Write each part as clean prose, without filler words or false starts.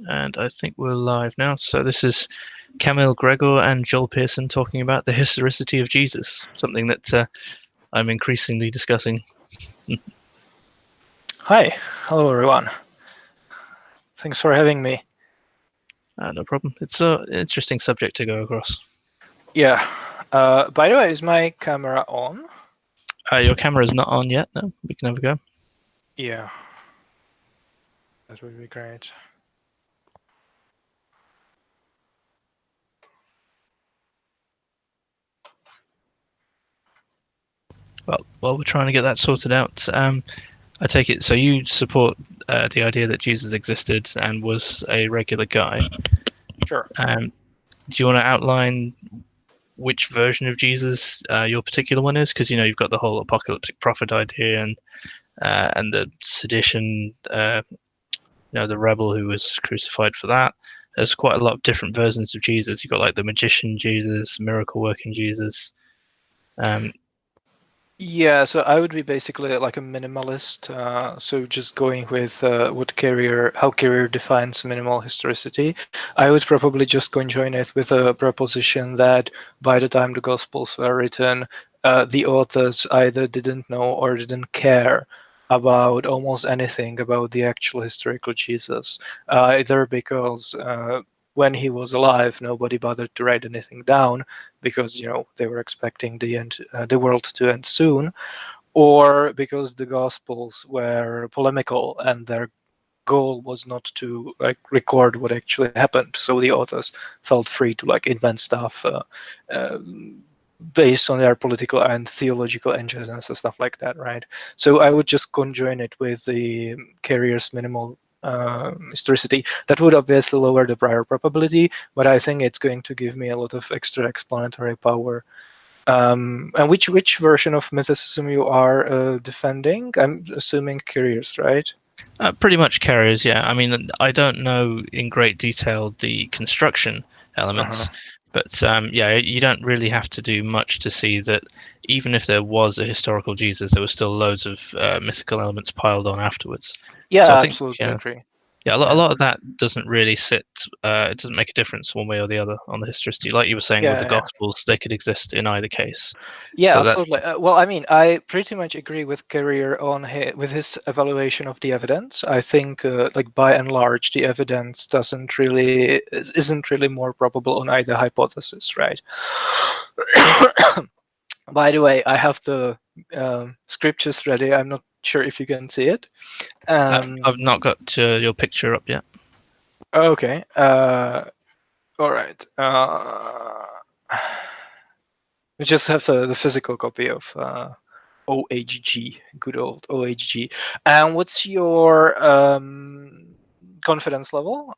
And I think we're live now. So this is Kamil, Gregor, and Joel Pearson talking about the historicity of Jesus, something that I'm increasingly discussing. Hi, hello everyone. Thanks for having me. No problem. It's an interesting subject to go across. Yeah. By the way, is my camera on? Your camera is not on yet. No, we can have a go. Yeah. That would be great. Well, while we're trying to get that sorted out, I take it. So you support the idea that Jesus existed and was a regular guy. Sure. Do you want to outline which version of Jesus your particular one is? Because you've got the whole apocalyptic prophet idea and the sedition, the rebel who was crucified for that. There's quite a lot of different versions of Jesus. You've got like the magician Jesus, miracle working Jesus. Yeah, so I would be basically like a minimalist. So just going with how Carrier defines minimal historicity. I would probably just conjoin it with a proposition that by the time the Gospels were written, the authors either didn't know or didn't care about almost anything about the actual historical Jesus, either because when he was alive, nobody bothered to write anything down because they were expecting the world to end soon, or because the Gospels were polemical and their goal was not to record what actually happened. So the authors felt free to invent stuff. Based on their political and theological agendas and stuff like that, right? So I would just conjoin it with the carrier's minimal historicity. That would obviously lower the prior probability, but I think it's going to give me a lot of extra explanatory power. And which version of mythicism you are defending? I'm assuming carriers, right? Pretty much carriers, yeah. I mean, I don't know in great detail the construction Uh-huh. elements, but yeah, you don't really have to do much to see that even if there was a historical Jesus, there were still loads of mythical elements piled on afterwards. Yeah, So I I think, absolutely agree. yeah, a Yeah, lot of that doesn't really sit. It doesn't make a difference one way or the other on the historicity. Like you were saying with the yeah. Gospels, they could exist in either case. Yeah, So that absolutely. Well, I mean, I pretty much agree with Carrier with his evaluation of the evidence. I think, by and large, the evidence isn't really more probable on either hypothesis, right? By the way, I have the scriptures ready. I'm not sure if you can see it. I've not got your picture up yet. Okay. All right. We just have the physical copy of OHG, good old OHG. And what's your confidence level?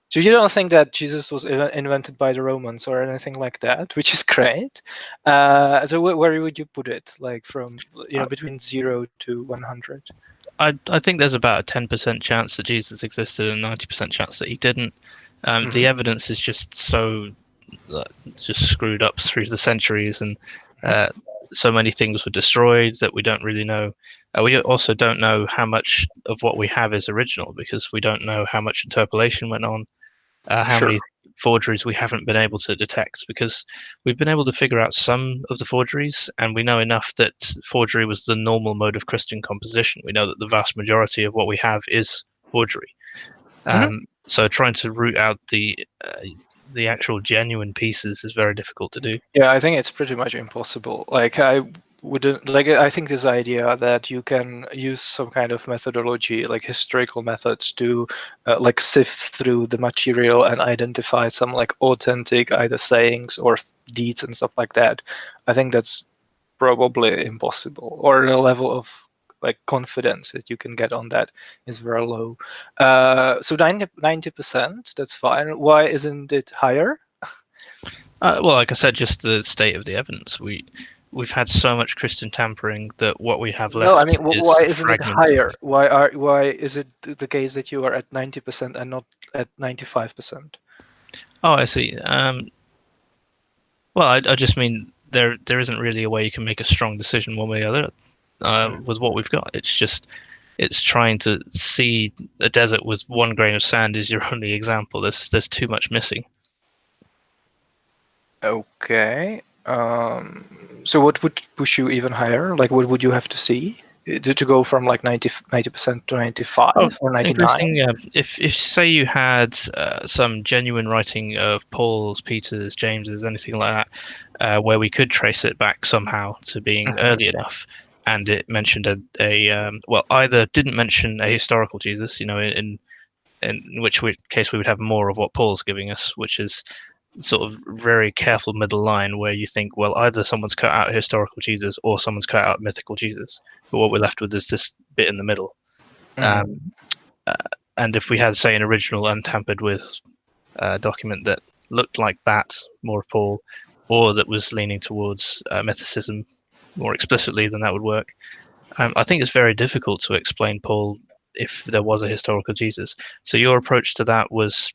So you don't think that Jesus was invented by the Romans or anything like that, which is great. So where would you put it? Like from between 0 to 100? I think there's about a 10% chance that Jesus existed and 90% chance that he didn't. The evidence is just so just screwed up through the centuries, and uh, so many things were destroyed that we don't really know. We also don't know how much of what we have is original because we don't know how much interpolation went on, how Sure. many forgeries we haven't been able to detect, because we've been able to figure out some of the forgeries and we know enough that forgery was the normal mode of Christian composition. We know that the vast majority of what we have is forgery. So trying to root out the actual genuine pieces is very difficult to do. Yeah, I think it's pretty much impossible. Like I wouldn't like I think this idea that you can use some kind of methodology, like historical methods, to sift through the material and identify some authentic either sayings or deeds and stuff like that. I think that's probably impossible, or the level of confidence that you can get on that is very low. So 90%, that's fine. Why isn't it higher? Well, like I said, just the state of the evidence. We've had so much Christian tampering that what we have No, I left mean, is why a isn't it fragment. higher? Why is it the case that you are at 90% and not at 95%? Oh, I see. Well, I just mean there isn't really a way you can make a strong decision one way or the other with what we've got. It's just it's trying to see a desert with one grain of sand is your only example. There's too much missing. Okay. So what would push you even higher? Like, what would you have to see to go from like 90% to 95 or 99? Interesting. If say you had some genuine writing of Paul's, Peter's, James's, anything like that, where we could trace it back somehow to being early enough, and it mentioned well, either didn't mention a historical Jesus, in which case we would have more of what Paul's giving us, which is sort of very careful middle line where you think, well, either someone's cut out a historical Jesus or someone's cut out mythical Jesus, but what we're left with is this bit in the middle. Um, uh, and if we had, say, an original untampered with document that looked like that, more of Paul, or that was leaning towards mythicism more explicitly, then that would work. I think it's very difficult to explain Paul if there was a historical Jesus. So your approach to that was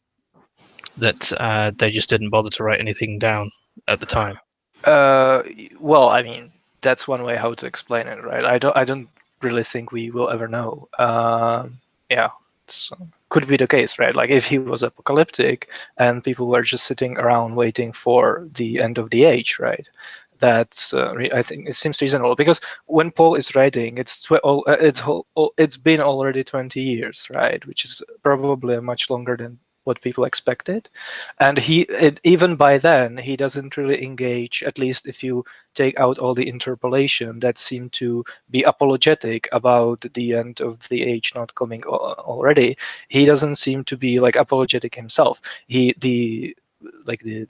that they just didn't bother to write anything down at the time. Well, I mean, that's one way how to explain it, right? I don't really think we will ever know. Yeah, it's, could be the case, right? Like if he was apocalyptic and people were just sitting around waiting for the end of the age, right? That's I think it seems reasonable because when Paul is writing, it's been already 20 years, right? Which is probably much longer than what people expected, and even by then he doesn't really engage, at least if you take out all the interpolation that seem to be apologetic about the end of the age not coming already. He doesn't seem to be like apologetic himself. The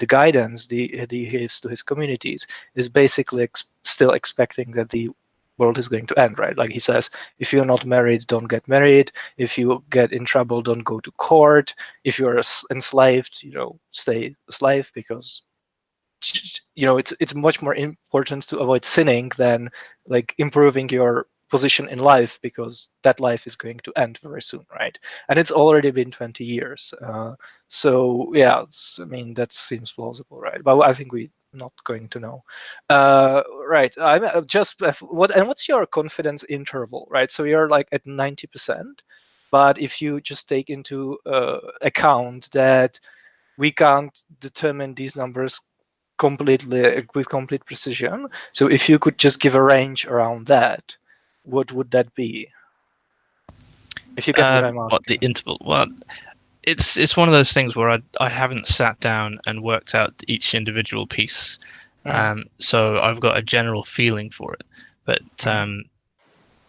guidance he gives to his communities is basically still expecting that the world is going to end, right? Like he says, if you're not married, don't get married. If you get in trouble, don't go to court. If you're enslaved, stay a slave, because it's much more important to avoid sinning than like improving your position in life, because that life is going to end very soon, right? And it's already been 20 years. So yeah, I mean, that seems plausible, right? But I think we're not going to know. Right. I'm just what's your confidence interval, right? So you're like at 90%, but if you just take into account that we can't determine these numbers completely with complete precision. So if you could just give a range around that, what would that be? If you get what I'm What the asking. interval? Well, it's one of those things where I haven't sat down and worked out each individual piece. So I've got a general feeling for it, but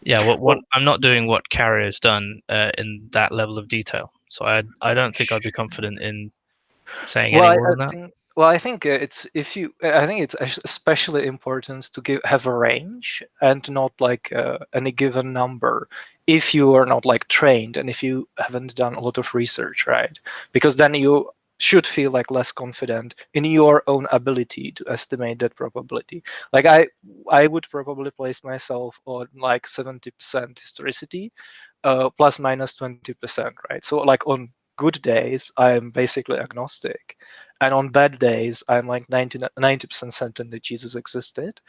yeah, what Well, I'm not doing what Carrier's done in that level of detail. So I don't think I'd be confident in saying Well, any I, more I than that. think. Well, I think it's if you. I think it's especially important to have a range and not like any given number if you are not like trained and if you haven't done a lot of research, right? Because then you should feel like less confident in your own ability to estimate that probability. Like I would probably place myself on like 70% historicity, plus minus 20%, right? So like on good days, I'm basically agnostic. And on bad days, I'm like 90% certain that Jesus existed.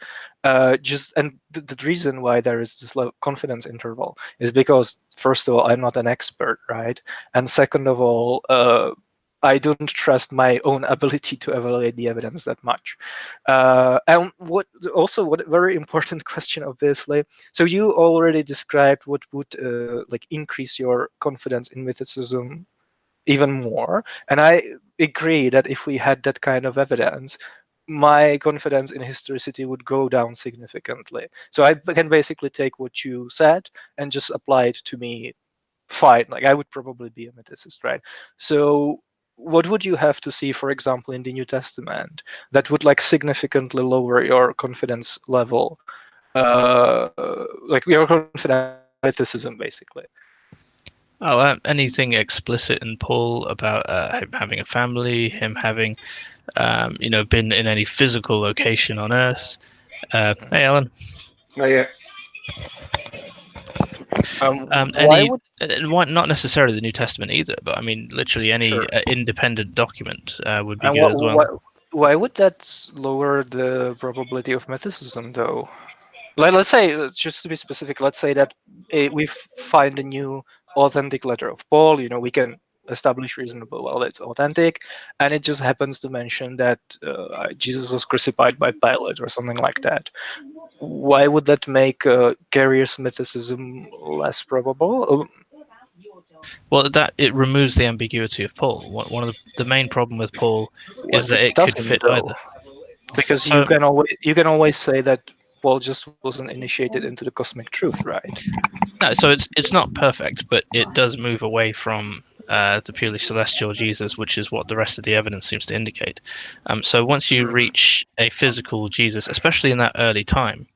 The reason why there is this low confidence interval is because, first of all, I'm not an expert, right? And second of all, I don't trust my own ability to evaluate the evidence that much. And what very important question, obviously. So you already described what would like increase your confidence in mythicism even more, and I agree that if we had that kind of evidence, my confidence in historicity would go down significantly. So I can basically take what you said and just apply it to me. Fine, like I would probably be a mythicist, right? So what would you have to see, for example, in the New Testament that would like significantly lower your confidence level, like your confidence in mythicism, basically? Oh, anything explicit in Paul about him having a family, him having been in any physical location on Earth. Hey, Alan. Oh yeah. Why Any, would not necessarily the New Testament either, but I mean, literally any Sure. independent document would be And good as well. why would that lower the probability of mythicism, though? Let's say, just to be specific, let's say that we find a new authentic letter of Paul. We can establish reasonable, well, it's authentic, and it just happens to mention that Jesus was crucified by Pilate or something like that. Why would that make Carrier's mythicism less probable? Well, that it removes the ambiguity of Paul. One of the main problem with Paul is What that it it could doesn't, fit though, either. because So you can always say that Paul just wasn't initiated into the cosmic truth, right? no, so it's not perfect, but it does move away from the purely celestial Jesus, which is what the rest of the evidence seems to indicate. So once you Mm. reach a physical Jesus, especially in that early time,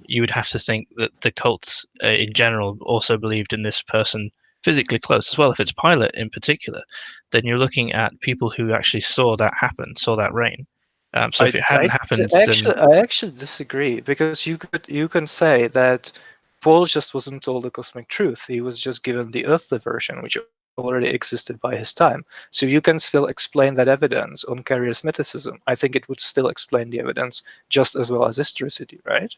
you would have to think that the cults in general also believed in this person physically close as well. If it's Pilate in particular, then you're looking at people who actually saw that happen, saw that reign. So if it hadn't happened, then I actually disagree, because you can say that Paul just wasn't told the cosmic truth. He was just given the earthly version, which already existed by his time. So you can still explain that evidence on Carrier's mythicism. I think it would still explain the evidence just as well as historicity, right?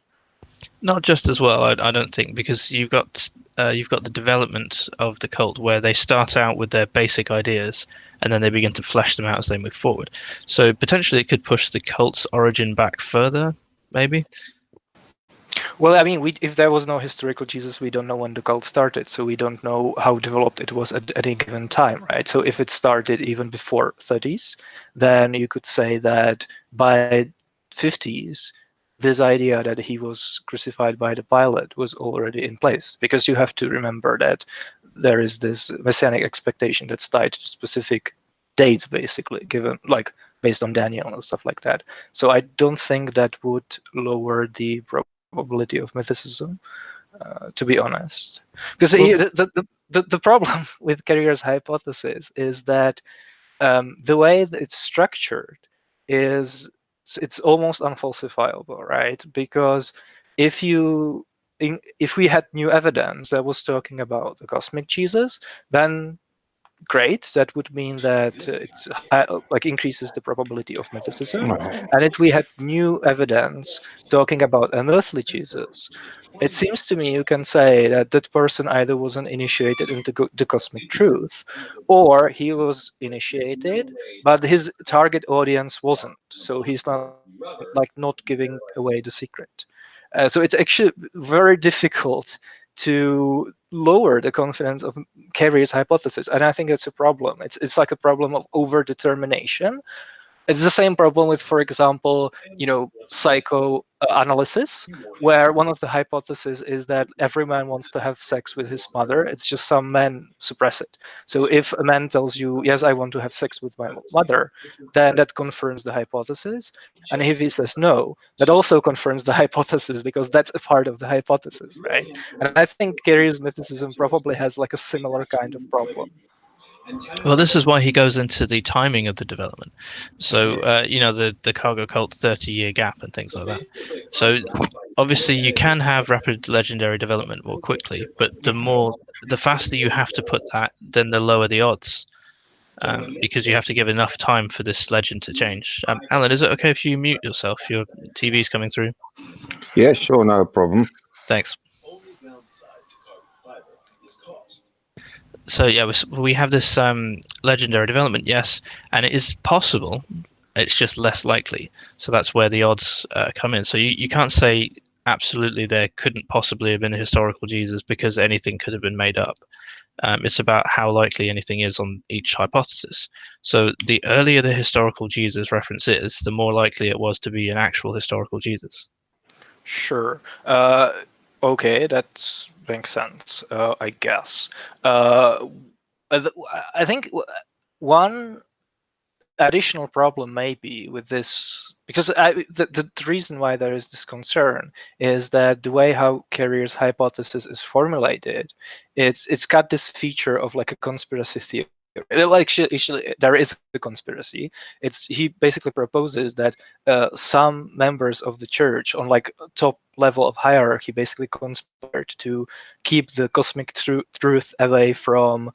not just as well. I don't think, because you've got the development of the cult where they start out with their basic ideas and then they begin to flesh them out as they move forward. So potentially it could push the cult's origin back further, maybe. Well, I mean, if there was no historical Jesus, we don't know when the cult started, so we don't know how developed it was at any given time, right? So if it started even before 30s, then you could say that by 50s, this idea that he was crucified by the Pilate was already in place, because you have to remember that there is this messianic expectation that's tied to specific dates, basically, given like based on Daniel and stuff like that. So I don't think that would lower the probability of mythicism, to be honest. Because Well, the problem with Carrier's hypothesis is that the way that it's structured is it's almost unfalsifiable, right? Because if you if we had new evidence that was talking about the cosmic Jesus, then great. That would mean that like increases the probability of mythicism. And if we had new evidence talking about an earthly Jesus, it seems to me you can say that that person either wasn't initiated into the cosmic truth, or he was initiated, but his target audience wasn't. So he's not like not giving away the secret. So it's actually very difficult to lower the confidence of Carrier's hypothesis, and I think it's a problem. It's like a problem of over-determination. It's the same problem with, for example, psychoanalysis, where one of the hypotheses is that every man wants to have sex with his mother. It's just some men suppress it. So if a man tells you, yes, I want to have sex with my mother, then that confirms the hypothesis. And if he says no, that also confirms the hypothesis, because that's a part of the hypothesis, right? And I think Carrier's mythicism probably has like a similar kind of problem. well, this is why he goes into the timing of the development. So, the cargo cult 30-year gap and things like that. So, obviously, you can have rapid legendary development more quickly, but the faster you have to put that, then the lower the odds, because you have to give enough time for this legend to change. Alan, is it okay if you mute yourself? Your TV's coming through. Yeah, sure, no problem. Thanks. So yeah, we have this legendary development, yes, and it is possible. It's just less likely. So that's where the odds come in. So you can't say absolutely there couldn't possibly have been a historical Jesus because anything could have been made up. It's about how likely anything is on each hypothesis. So the earlier the historical Jesus reference is, the more likely it was to be an actual historical Jesus. Sure. Okay, that makes sense, I guess. Uh, I think one additional problem may be with this, because the reason why there is this concern is that the way how Carrier's hypothesis is formulated, it's got this feature of like a conspiracy theory. Like actually there is a conspiracy. He basically proposes that some members of the church on like top level of hierarchy basically conspired to keep the cosmic truth away from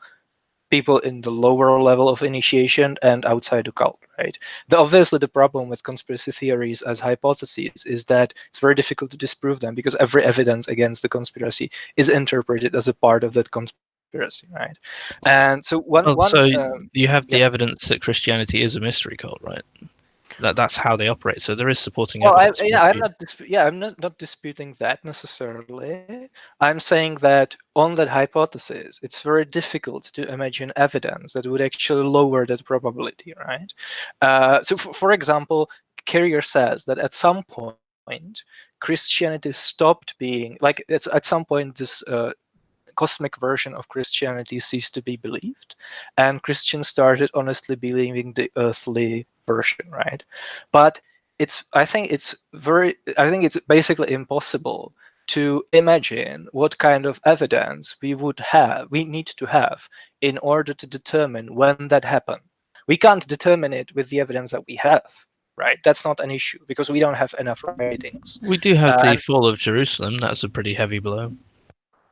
people in the lower level of initiation and outside the cult, right? Obviously, the problem with conspiracy theories as hypotheses is that it's very difficult to disprove them because every evidence against the conspiracy is interpreted as a part of that conspiracy, right? And so you have the evidence that Christianity is a mystery cult, right? That's how they operate. So there is supporting evidence. I'm not disputing that necessarily. I'm saying that on that hypothesis, it's very difficult to imagine evidence that would actually lower that probability, right? So, for example, Carrier says that at some point, Christianity stopped being like it's at some point this cosmic version of Christianity ceased to be believed, and Christians started honestly believing the earthly version, right? But I think it's basically impossible to imagine what kind of evidence we need to have in order to determine when that happened. We can't determine it with the evidence that we have, right? That's not an issue because we don't have enough writings. We do have the fall of Jerusalem. That's a pretty heavy blow.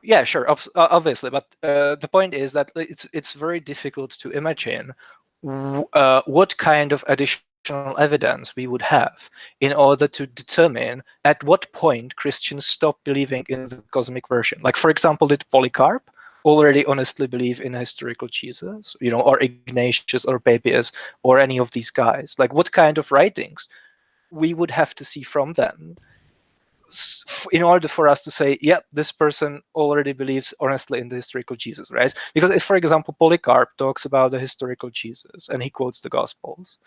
Yeah, sure, obviously, but the point is that it's very difficult to imagine what kind of additional evidence we would have in order to determine at what point Christians stop believing in the cosmic version. Like, for example, did Polycarp already honestly believe in a historical Jesus, or Ignatius or Papias or any of these guys? Like, what kind of writings we would have to see from them in order for us to say, yeah, this person already believes honestly in the historical Jesus, right? Because if, for example, Polycarp talks about the historical Jesus and he quotes the Gospels,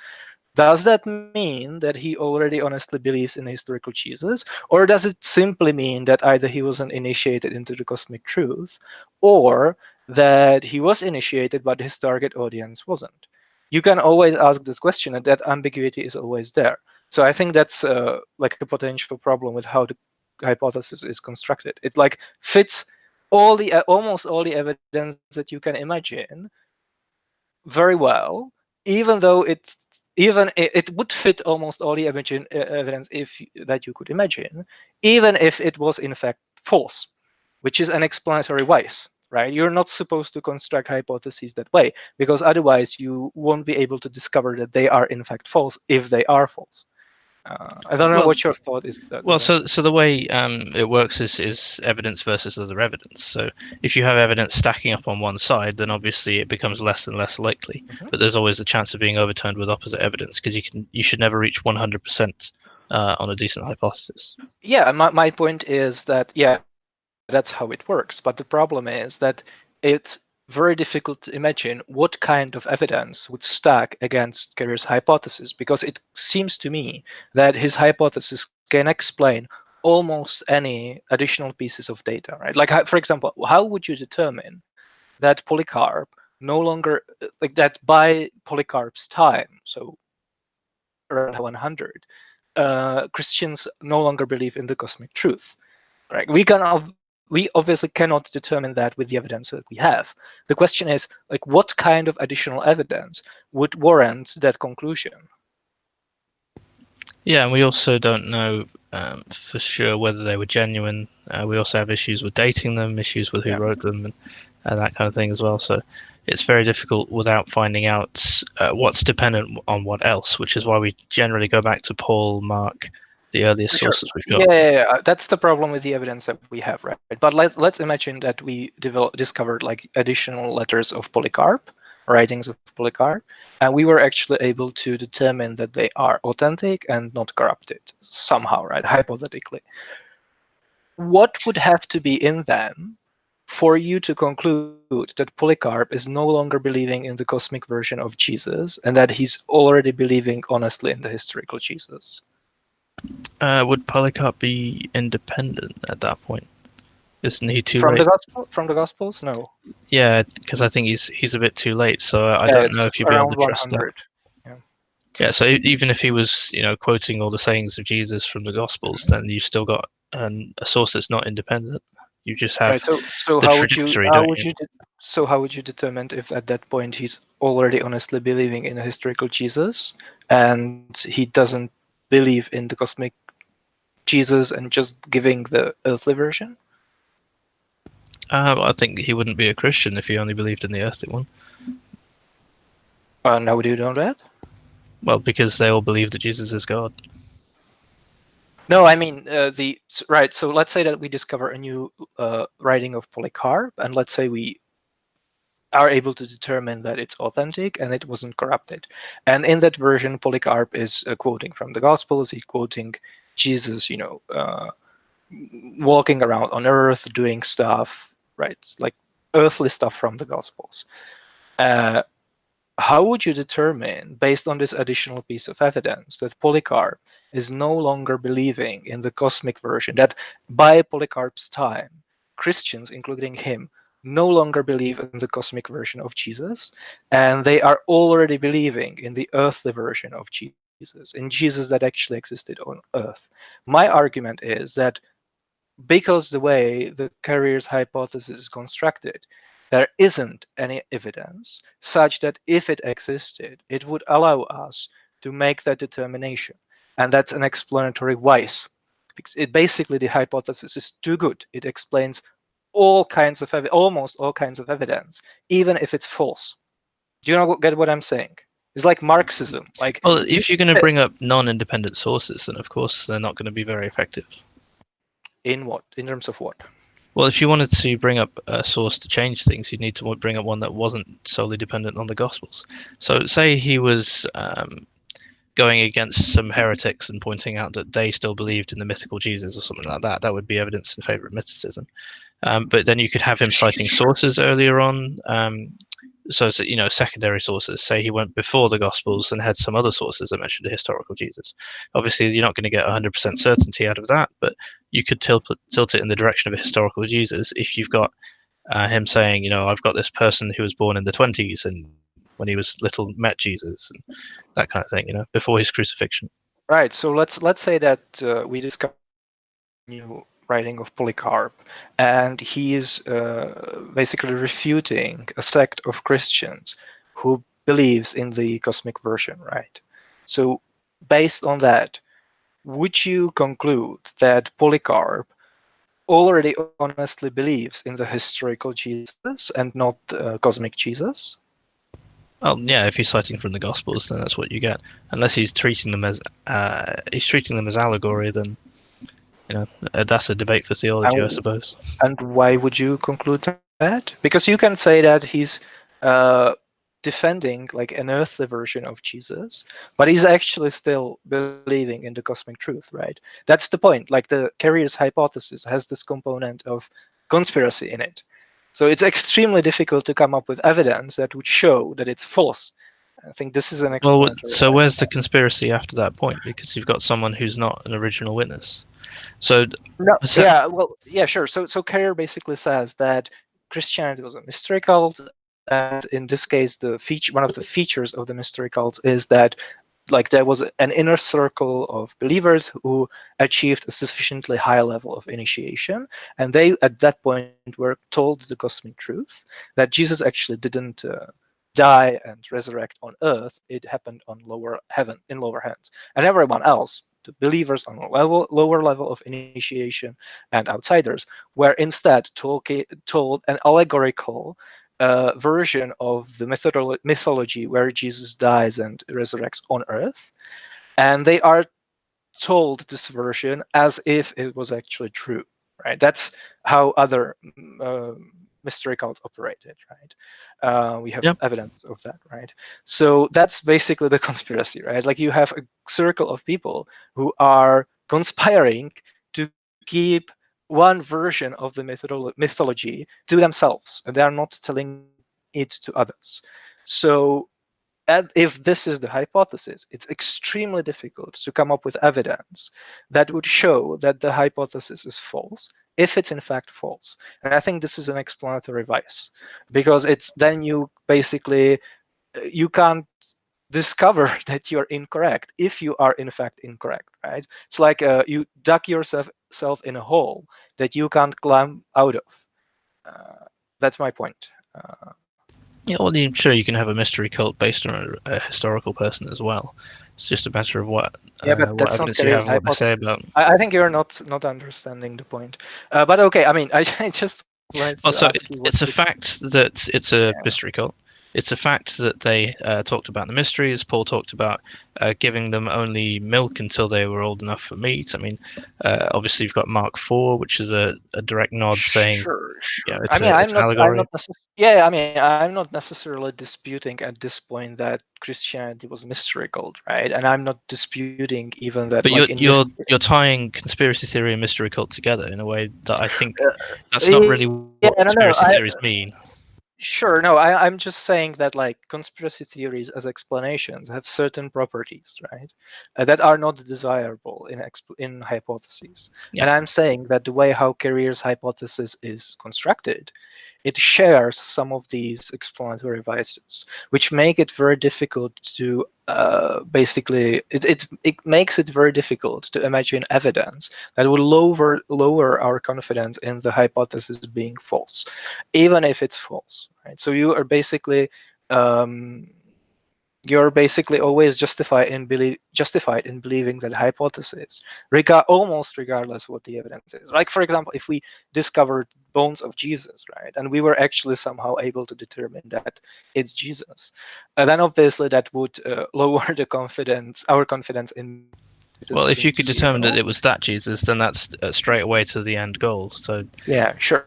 does that mean that he already honestly believes in a historical Jesus? Or does it simply mean that either he wasn't initiated into the cosmic truth, or that he was initiated but his target audience wasn't? You can always ask this question, and that ambiguity is always there. So I think that's like a potential problem with how the hypothesis is constructed. It like fits almost all the evidence that you can imagine very well, even though it would fit almost all the evidence that you could imagine, even if it was in fact false, which is an explanatory bias, right? You're not supposed to construct hypotheses that way because otherwise you won't be able to discover that they are in fact false if they are false. I don't know what your thought is. So the way it works is evidence versus other evidence. So if you have evidence stacking up on one side, then obviously it becomes less and less likely. But there's always a chance of being overturned with opposite evidence because you should never reach 100% on a decent hypothesis. Yeah, my point is that that's how it works. But the problem is that it's very difficult to imagine what kind of evidence would stack against Carrier's hypothesis, because it seems to me that his hypothesis can explain almost any additional pieces of data, right? Like, for example, how would you determine that Polycarp no longer, like that by Polycarp's time, so around 100, Christians no longer believe in the cosmic truth, right? We obviously cannot determine that with the evidence that we have. The question is, like, what kind of additional evidence would warrant that conclusion? Yeah, and we also don't know for sure whether they were genuine. We also have issues with dating them, issues with who wrote them, and that kind of thing as well. So it's very difficult without finding out what's dependent on what else, which is why we generally go back to Paul, Mark, the earliest sources we've got. Yeah, that's the problem with the evidence that we have, right? But let's imagine that we discovered like additional letters of Polycarp, writings of Polycarp, and we were actually able to determine that they are authentic and not corrupted somehow, right? Hypothetically. What would have to be in them for you to conclude that Polycarp is no longer believing in the cosmic version of Jesus and that he's already believing honestly in the historical Jesus? Would Polycarp be independent at that point? Isn't he too from late? From the Gospels? No. Yeah, because I think he's a bit too late. So I don't know if you'd be able to trust that. Yeah. So even if he was, quoting all the sayings of Jesus from the Gospels, then you've still got a source that's not independent. You just have the trajectory. So how would you determine if at that point he's already honestly believing in a historical Jesus and he doesn't believe in the cosmic Jesus and just giving the earthly version? I think he wouldn't be a Christian if he only believed in the earthly one. And how do you know that? Well, because they all believe that Jesus is God. No, I mean right. So let's say that we discover a new writing of Polycarp, and let's say we are able to determine that it's authentic and it wasn't corrupted. And in that version, Polycarp is quoting from the Gospels. He's quoting Jesus, walking around on earth, doing stuff, right? Like earthly stuff from the Gospels. Uh, how would you determine, based on this additional piece of evidence, that Polycarp is no longer believing in the cosmic version, that by Polycarp's time, Christians, including him, no longer believe in the cosmic version of Jesus, and they are already believing in the earthly version of Jesus, in Jesus that actually existed on earth? My argument is that because the way the carrier's hypothesis is constructed, there isn't any evidence such that if it existed, it would allow us to make that determination. And that's an explanatory vice. Because it basically, the hypothesis is too good. It explains all kinds of almost all kinds of evidence, even if it's false. Do you get what I'm saying? It's like Marxism. Like, Well, if you're going to bring up non-independent sources, then of course they're not going to be very effective. in what? In terms of what? Well, if you wanted to bring up a source to change things, you'd need to bring up one that wasn't solely dependent on the Gospels. So, say he was going against some heretics and pointing out that they still believed in the mythical Jesus or something like that. That would be evidence in favour of mysticism. But then you could have him citing sources earlier on. So, secondary sources. Say he went before the Gospels and had some other sources that mentioned a historical Jesus. Obviously, you're not going to get 100% certainty out of that, but you could tilt it in the direction of a historical Jesus if you've got him saying, I've got this person who was born in the 20s and when he was little met Jesus and that kind of thing, before his crucifixion. Right. So let's say that we discover a new writing of Polycarp, and he is basically refuting a sect of Christians who believes in the cosmic version, right? So based on that, would you conclude that Polycarp already honestly believes in the historical Jesus and not cosmic Jesus? Well, yeah, if he's citing from the Gospels, then that's what you get. Unless he's treating them as allegory, then that's a debate for theology, I suppose. And why would you conclude that? Because you can say that he's defending like an earthly version of Jesus, but he's actually still believing in the cosmic truth, right? That's the point. Like the carrier's hypothesis has this component of conspiracy in it. So it's extremely difficult to come up with evidence that would show that it's false. I think this is an explanatory. Well, so where's the conspiracy after that point? Because you've got someone who's not an original witness. So no, yeah, well, yeah, sure. So Carrier basically says that Christianity was a mystery cult, and in this case, one of the features of the mystery cults is that like there was an inner circle of believers who achieved a sufficiently high level of initiation, and they at that point were told the cosmic truth that Jesus actually didn't die and resurrect on earth. It happened on lower heaven, in lower heavens, and everyone else, the believers on a lower level of initiation and outsiders, were instead told an allegorical version of the mythology where Jesus dies and resurrects on earth. And they are told this version as if it was actually true, right? That's how other mystery cults operated, right? We have evidence of that, right? So that's basically the conspiracy, right? Like you have a circle of people who are conspiring to keep one version of the mythology to themselves, and they are not telling it to others. So if this is the hypothesis, it's extremely difficult to come up with evidence that would show that the hypothesis is false, if it's in fact false. And I think this is an explanatory vice, because it's then you basically, you can't discover that you're incorrect if you are in fact incorrect, right? It's like you dug yourself in a hole that you can't climb out of. That's my point. Yeah, well, I'm sure you can have a mystery cult based on a historical person as well. It's just a matter of what evidence you have and what they say about. I think you're not understanding the point. But okay, I mean, I just wanted to so ask you. It's a fact that it's a mystery cult. It's a fact that they talked about the mysteries. Paul talked about giving them only milk until they were old enough for meat. I mean, obviously you've got Mark 4, which is a direct nod saying, Sure. yeah, I mean, it's an allegory. Yeah, I mean, I'm not necessarily disputing at this point that Christianity was mystical, right? And I'm not disputing even that, But like in this. you're tying conspiracy theory and mystery cult together in a way that I think that's not really Yeah, what I don't know. conspiracy theories mean. Sure, no, I'm just saying that like conspiracy theories as explanations have certain properties, right, that are not desirable in hypotheses. Yeah. And I'm saying that the way how Carrier's hypothesis is constructed, it shares some of these explanatory vices, which make it very difficult to basically it makes it very difficult to imagine evidence that will lower our confidence in the hypothesis being false, even if it's false, right? So you are basically you're basically always justified in believing that hypothesis, almost regardless what the evidence is. Like, for example, if we discovered bones of Jesus, right, and we were actually somehow able to determine that it's Jesus, then obviously that would lower our confidence in Well, if you mysticism to could determine that zero. it was that Jesus, then that's straight away to the end goal. So Yeah, sure,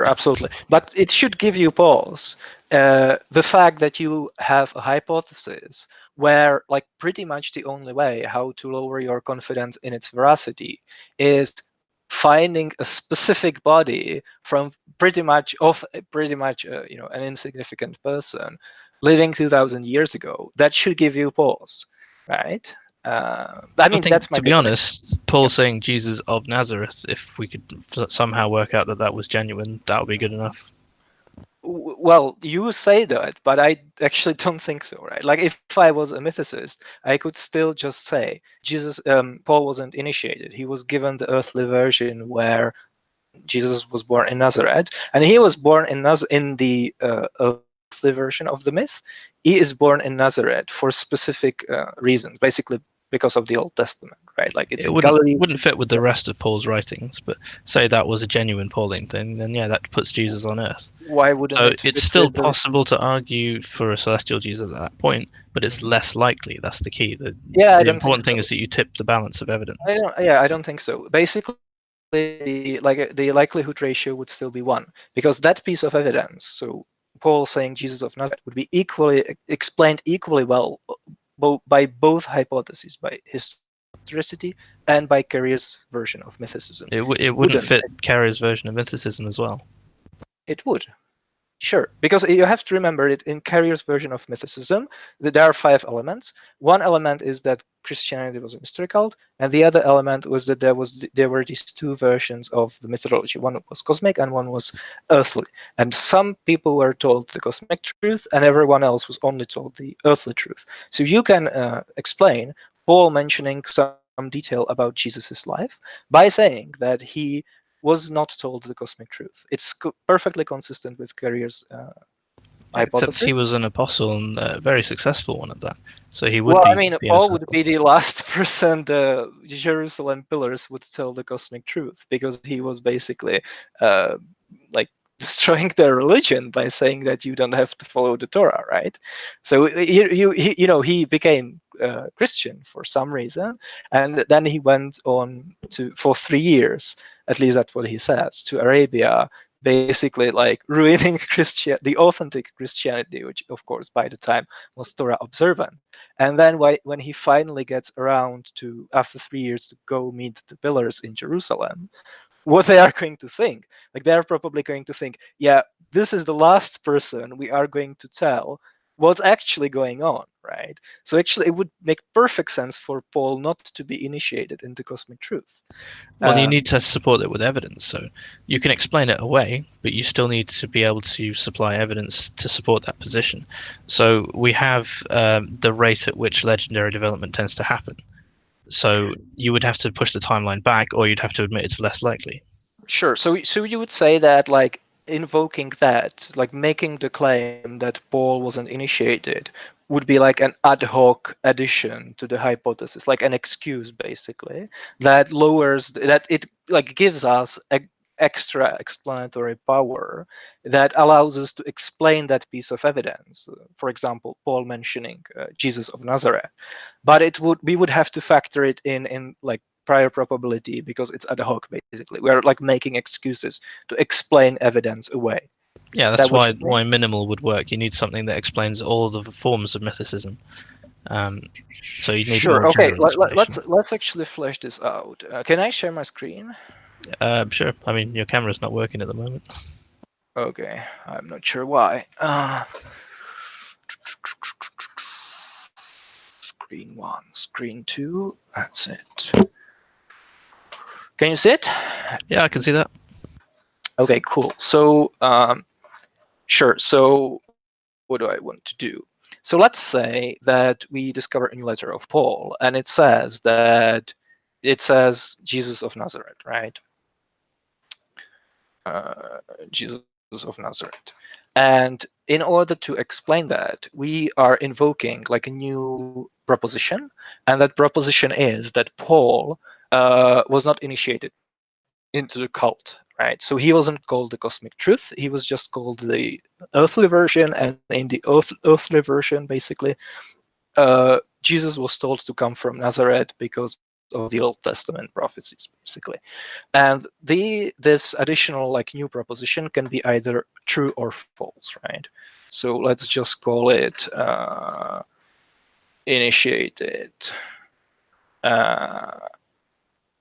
absolutely. But it should give you pause. The fact that you have a hypothesis where, like, pretty much the only way how to lower your confidence in its veracity is finding a specific body from an insignificant person living 2,000 years ago. That should give you pause, right? I I mean, think, that's my to be take on it. honest, Paul saying Jesus of Nazareth, if we could somehow work out that that was genuine, that would be good enough. Well, you say that, but I actually don't think so, right? Like, if I was a mythicist, I could still just say Paul wasn't initiated. He was given the earthly version where Jesus was born in Nazareth, and he was born in the earthly version of the myth. He is born in Nazareth for specific reasons, basically because of the Old Testament, right? Like, it's It in Galilee. wouldn't fit with the rest of Paul's writings, but say that was a genuine Pauline thing, then yeah, that puts Jesus on Earth. Why wouldn't So it it's fit still with the? possible to argue for a celestial Jesus at that point, but it's less likely. That's the key. Yeah, I The don't think important thing so. is that you tip the balance of evidence. I don't think so. Basically, the likelihood ratio would still be 1, because that piece of evidence, so Paul saying Jesus of Nazareth, would be equally explained equally well by both hypotheses, by historicity and by Carrier's version of mythicism. It wouldn't Wouldn't fit Carrier's version of mythicism as well. it? Would. Sure, because you have to remember it in Carrier's version of mythicism, that there are 5 elements. One element is that Christianity was a mystery cult, and the other element was that there were these 2 versions of the mythology. One was cosmic and one was earthly. And some people were told the cosmic truth, and everyone else was only told the earthly truth. So you can explain Paul mentioning some detail about Jesus's life by saying that he was not told the cosmic truth. It's perfectly consistent with Carrier's Except he hypothesis. was an apostle and a very successful one at that. So he would Well, I be mean, the inner Paul would circle. be the last person the Jerusalem pillars would tell the cosmic truth, because he was basically uh, like destroying their religion by saying that you don't have to follow the Torah, right? So he became Christian for some reason, and then he went on to for 3 years, at least that's what he says, to Arabia, basically like ruining the authentic Christianity, which of course by the time was Torah observant. And then when he finally gets around to, after 3 years, to go meet the pillars in Jerusalem, what they are going to think, like they're probably going to think, yeah, this is the last person we are going to tell what's actually going on, right? So actually, it would make perfect sense for Paul not to be initiated into cosmic truth. Well, you need to support it with evidence. So you can explain it away, but you still need to be able to supply evidence to support that position. So we have the rate at which legendary development tends to happen. So you would have to push the timeline back, or you'd have to admit it's less likely. Sure. So you would say that, like, invoking that, like making the claim that Paul wasn't initiated, would be like an ad hoc addition to the hypothesis, like an excuse, basically, that lowers that it like gives us extra explanatory power that allows us to explain that piece of evidence. For example, Paul mentioning Jesus of Nazareth, but we would have to factor it in like prior probability because it's ad hoc. Basically, we're like making excuses to explain evidence away. Yeah, that's why minimal would work. You need something that explains all the forms of mythicism. So you need sure. more Okay, general explanation. let's actually flesh this out. Can I share my screen? Sure. I mean, your camera's not working at the moment. Okay, I'm not sure why. Screen 1, screen 2, that's it. Can you see it? Yeah, I can see that. Okay, cool. So, sure. So, what do I want to do? So let's say that we discover a new letter of Paul, and it says Jesus of Nazareth, right? Jesus of Nazareth. And in order to explain that, we are invoking like a new proposition, and that proposition is that Paul was not initiated into the cult, right? So he wasn't called the cosmic truth. He was just called the earthly version, and in the earthly version, basically, Jesus was told to come from Nazareth because of the Old Testament prophecies, basically. And this additional like new proposition can be either true or false, right? So let's just call it initiated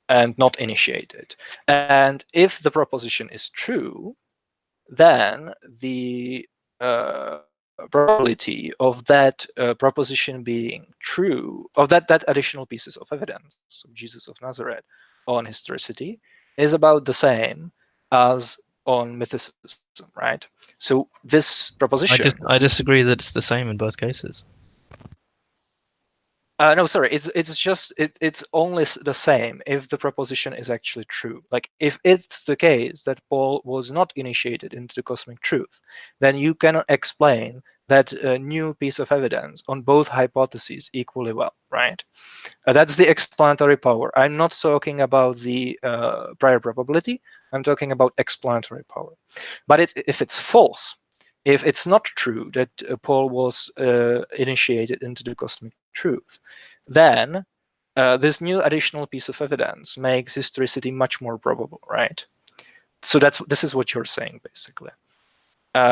and not initiated. And if the proposition is true, then the probability of that proposition being true, of that additional pieces of evidence of Jesus of Nazareth on historicity, is about the same as on mythicism, right? So this proposition. I disagree that it's the same in both cases. No, sorry. It's only the same if the proposition is actually true. Like if it's the case that Paul was not initiated into the cosmic truth, then you cannot explain that new piece of evidence on both hypotheses equally well, right? That's the explanatory power. I'm not talking about the prior probability. I'm talking about explanatory power. But if it's false, if it's not true that Paul was initiated into the cosmic truth, then this new additional piece of evidence makes historicity much more probable, right? So this is what you're saying, basically.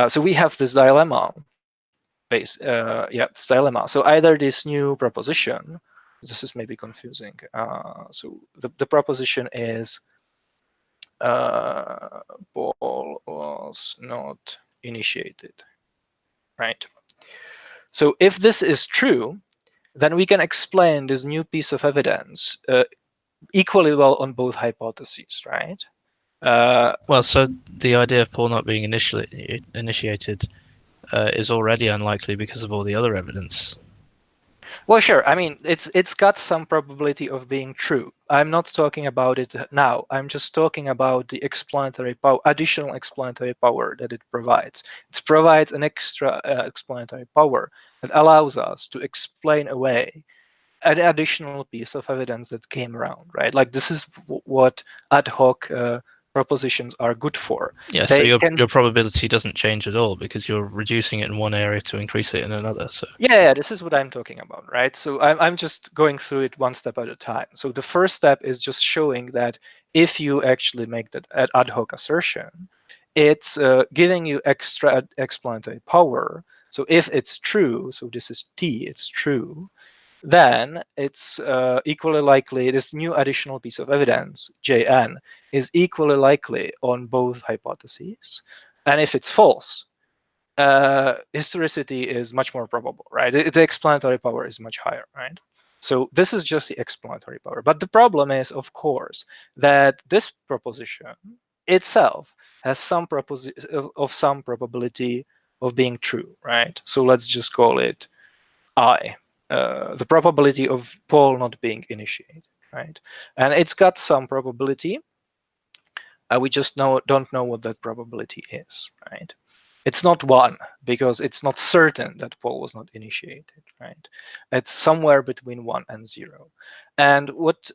So we have this dilemma, this dilemma. So either this new proposition, this is maybe confusing. So the proposition is Paul was not initiated, right? So if this is true, then we can explain this new piece of evidence equally well on both hypotheses, right? Well, so the idea of Paul not being initiated is already unlikely because of all the other evidence. Well, sure. I mean, it's got some probability of being true. I'm not talking about it now. I'm just talking about the explanatory power, additional explanatory power that it provides. It provides an extra explanatory power that allows us to explain away an additional piece of evidence that came around, right? Like this is what ad hoc propositions are good for. Yeah, so your probability doesn't change at all because you're reducing it in one area to increase it in another. So yeah, this is what I'm talking about, right? So I'm just going through it one step at a time. So the first step is just showing that if you actually make that ad hoc assertion, it's giving you extra explanatory power. So if it's true, so this is T, it's true, then it's equally likely this new additional piece of evidence, Jn, is equally likely on both hypotheses. And if it's false, historicity is much more probable, right? The explanatory power is much higher, right? So this is just the explanatory power. But the problem is, of course, that this proposition itself has some probability of being true, right? So let's just call it I. The probability of Paul not being initiated, right? And it's got some probability. We just don't know what that probability is, right? It's not 1 because it's not certain that Paul was not initiated, right? It's somewhere between 1 and 0. And what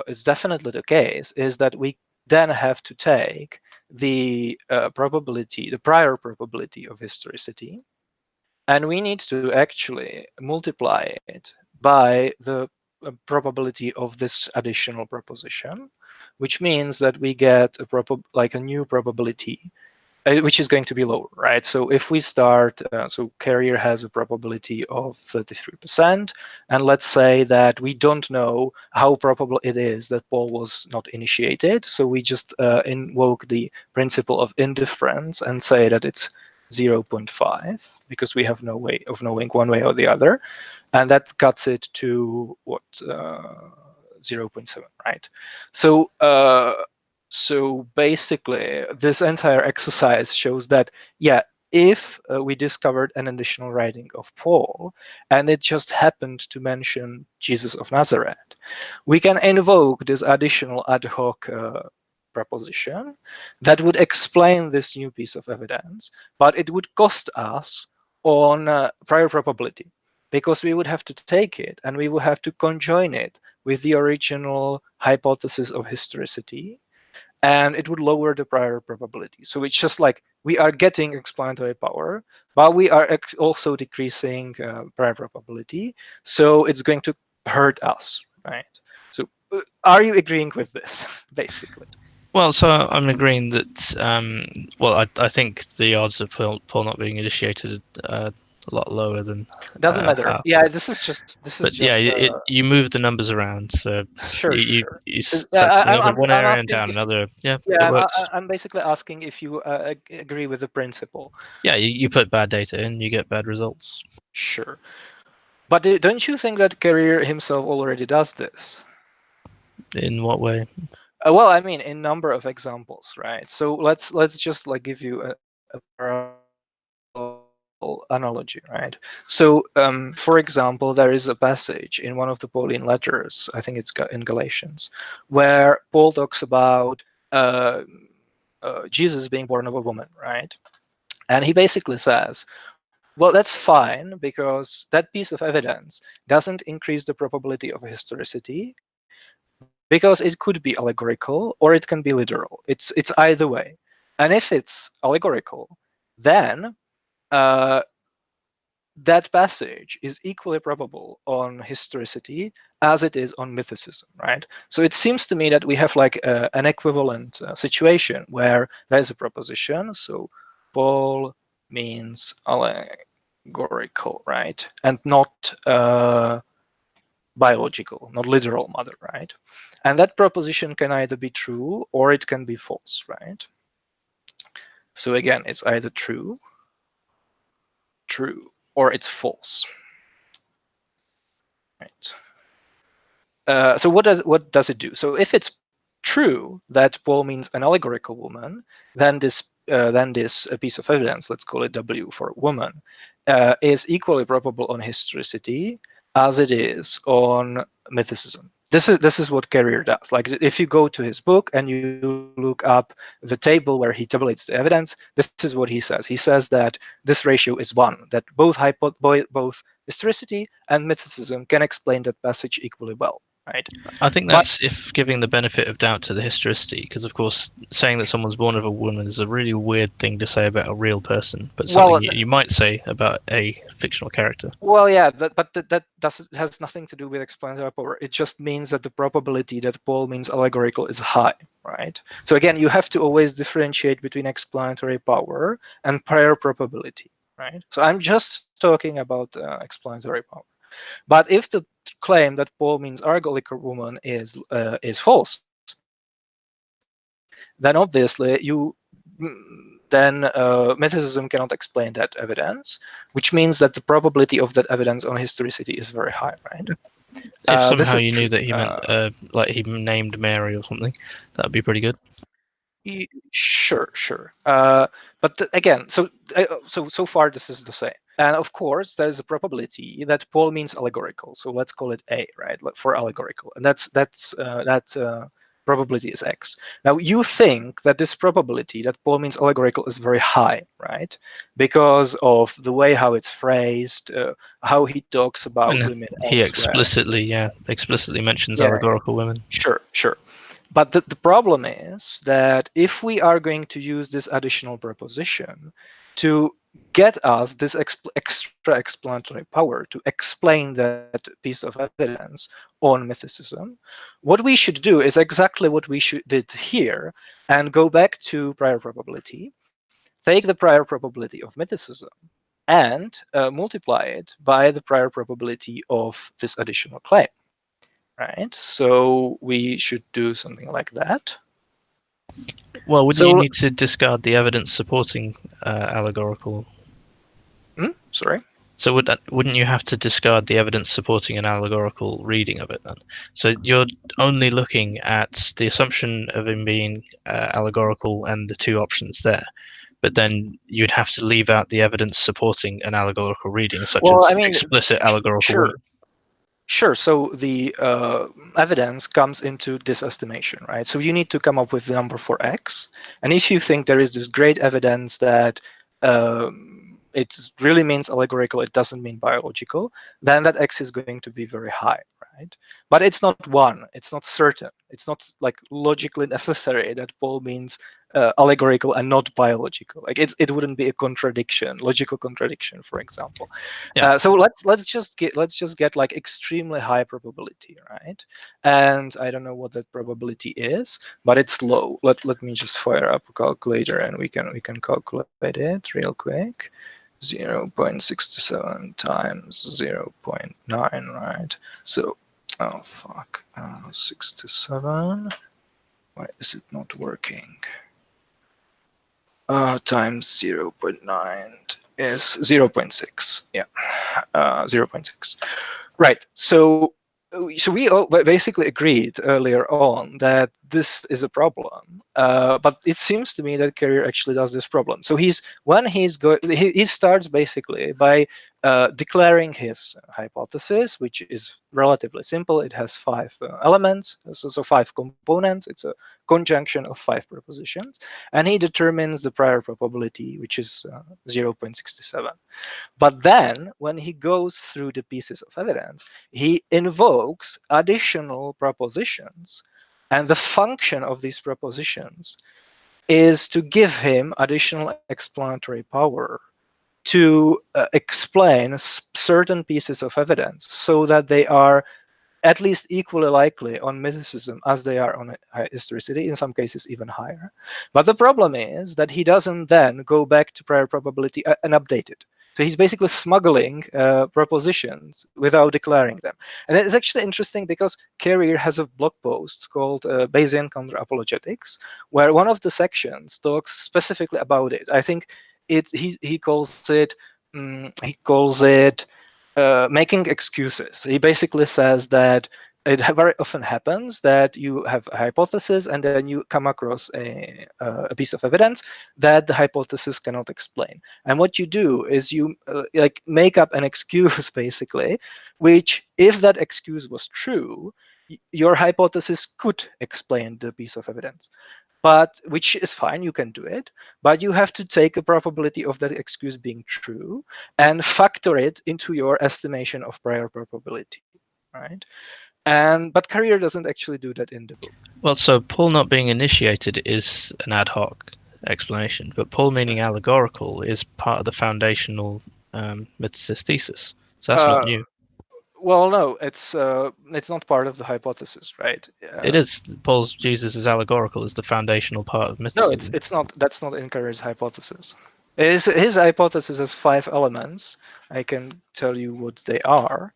is definitely the case is that we then have to take the probability, the prior probability of historicity, and we need to actually multiply it by the probability of this additional proposition, which means that we get a new probability, which is going to be lower, right? So if we start, so carrier has a probability of 33%, and let's say that we don't know how probable it is that Paul was not initiated, so we just invoke the principle of indifference and say that it's 0.5, because we have no way of knowing one way or the other, and that cuts it to what, 0.7, right? So so basically, this entire exercise shows that, yeah, if we discovered an additional writing of Paul, and it just happened to mention Jesus of Nazareth, we can invoke this additional ad hoc proposition that would explain this new piece of evidence, but it would cost us on prior probability, because we would have to take it and we would have to conjoin it with the original hypothesis of historicity, and it would lower the prior probability. So it's just like we are getting explanatory power, but we are also decreasing prior probability. So it's going to hurt us, right? So are you agreeing with this, basically? Well, so I'm agreeing that. Well, I think the odds of Paul not being initiated are a lot lower than. Doesn't matter. Half. Yeah, this is just. But yeah, you move the numbers around, so sure. you set something up in one area and down if, another. Yeah, yeah, it works. I'm basically asking if you agree with the principle. Yeah, you put bad data in, you get bad results. Sure, but don't you think that Carrier himself already does this? In what way? Well, I mean, in number of examples, right? So let's just like give you a analogy, right? So, for example, there is a passage in one of the Pauline letters, I think it's in Galatians, where Paul talks about Jesus being born of a woman, right? And he basically says, well, that's fine, because that piece of evidence doesn't increase the probability of historicity, because it could be allegorical or it can be literal. It's either way. And if it's allegorical, then that passage is equally probable on historicity as it is on mythicism, right? So it seems to me that we have like an equivalent situation where there's a proposition. So Paul means allegorical, right? And not biological, not literal mother, right? And that proposition can either be true or it can be false, right? So again, it's either true, or it's false, right? So what does it do? So if it's true that Paul means an allegorical woman, then this piece of evidence, let's call it W for woman, is equally probable on historicity as it is on mythicism. This is what Carrier does. Like if you go to his book and you look up the table where he tabulates the evidence, this is what he says. He says that this ratio is 1, that both historicity and mythicism can explain that passage equally well. Right. I think that's if giving the benefit of doubt to the historicity, because of course saying that someone's born of a woman is a really weird thing to say about a real person, but something you might say about a fictional character. Well, yeah, but that has nothing to do with explanatory power. It just means that the probability that Paul means allegorical is high, right? So again, you have to always differentiate between explanatory power and prior probability, right? So I'm just talking about explanatory power. But if the claim that Paul means allegorical woman is false, then obviously mythicism cannot explain that evidence, which means that the probability of that evidence on historicity is very hhy, right? If somehow you knew that he meant like he named Mary or something, that would be pretty good. Sure. But again, so far this is the same. And of course, there's a probability that Paul means allegorical. So let's call it A, right, for allegorical. And that probability is X. Now, you think that this probability that Paul means allegorical is very high, right? Because of the way how it's phrased, how he talks about women he elsewhere. explicitly mentions allegorical women. Sure. But the problem is that if we are going to use this additional proposition to get us this extra explanatory power to explain that piece of evidence on mythicism, what we should do is exactly what we did here and go back to prior probability, take the prior probability of mythicism, and multiply it by the prior probability of this additional claim. Right? So we should do something like that. Well, wouldn't you need to discard the evidence supporting allegorical? Sorry? So wouldn't you have to discard the evidence supporting an allegorical reading of it then? So you're only looking at the assumption of him being allegorical and the two options there, but then you'd have to leave out the evidence supporting an allegorical reading, such as explicit allegorical woman. Sure. So the evidence comes into this estimation, right? So you need to come up with the number for x. And if you think there is this great evidence that it really means allegorical, it doesn't mean biological, then that x is going to be very high, right? But it's not one. It's not certain. It's not like logically necessary that Paul means allegorical and not biological. Like it wouldn't be a contradiction, logical contradiction, for example. Yeah. So let's just get like extremely high probability, right? And I don't know what that probability is, but it's low. Let me just fire up a calculator and we can calculate it real quick. 0.67 times 0.9, right? So, oh fuck, 67. Why is it not working? Times 0.9 is 0.6. Yeah, 0.6. Right. So we all basically agreed earlier on that this is a problem, but it seems to me that Carrier actually does this problem. So he starts basically by declaring his hypothesis, which is relatively simple. It has 5 elements, so 5 components. It's a conjunction of 5 propositions, and he determines the prior probability, which is 0.67. But then, when he goes through the pieces of evidence, he invokes additional propositions, and the function of these propositions is to give him additional explanatory power to explain certain pieces of evidence so that they are at least equally likely on mythicism as they are on historicity, in some cases even higher. But the problem is that he doesn't then go back to prior probability and update it. So he's basically smuggling propositions without declaring them. And it's actually interesting because Carrier has a blog post called Bayesian Counter-Apologetics, where one of the sections talks specifically about it. I think he calls it making excuses. He basically says that it very often happens that you have a hypothesis and then you come across a piece of evidence that the hypothesis cannot explain. And what you do is you like make up an excuse basically, which if that excuse was true, your hypothesis could explain the piece of evidence. But which is fine, you can do it, but you have to take a probability of that excuse being true and factor it into your estimation of prior probability, right? But Carrier doesn't actually do that in the book. Well, so Paul not being initiated is an ad hoc explanation, but Paul meaning allegorical is part of the foundational mythicist thesis. So that's not new. Well, no, it's not part of the hypothesis, right? It is. Paul's Jesus is allegorical is the foundational part of mythicism. No, it's not. That's not in Carrier's hypothesis. His hypothesis has 5 elements. I can tell you what they are.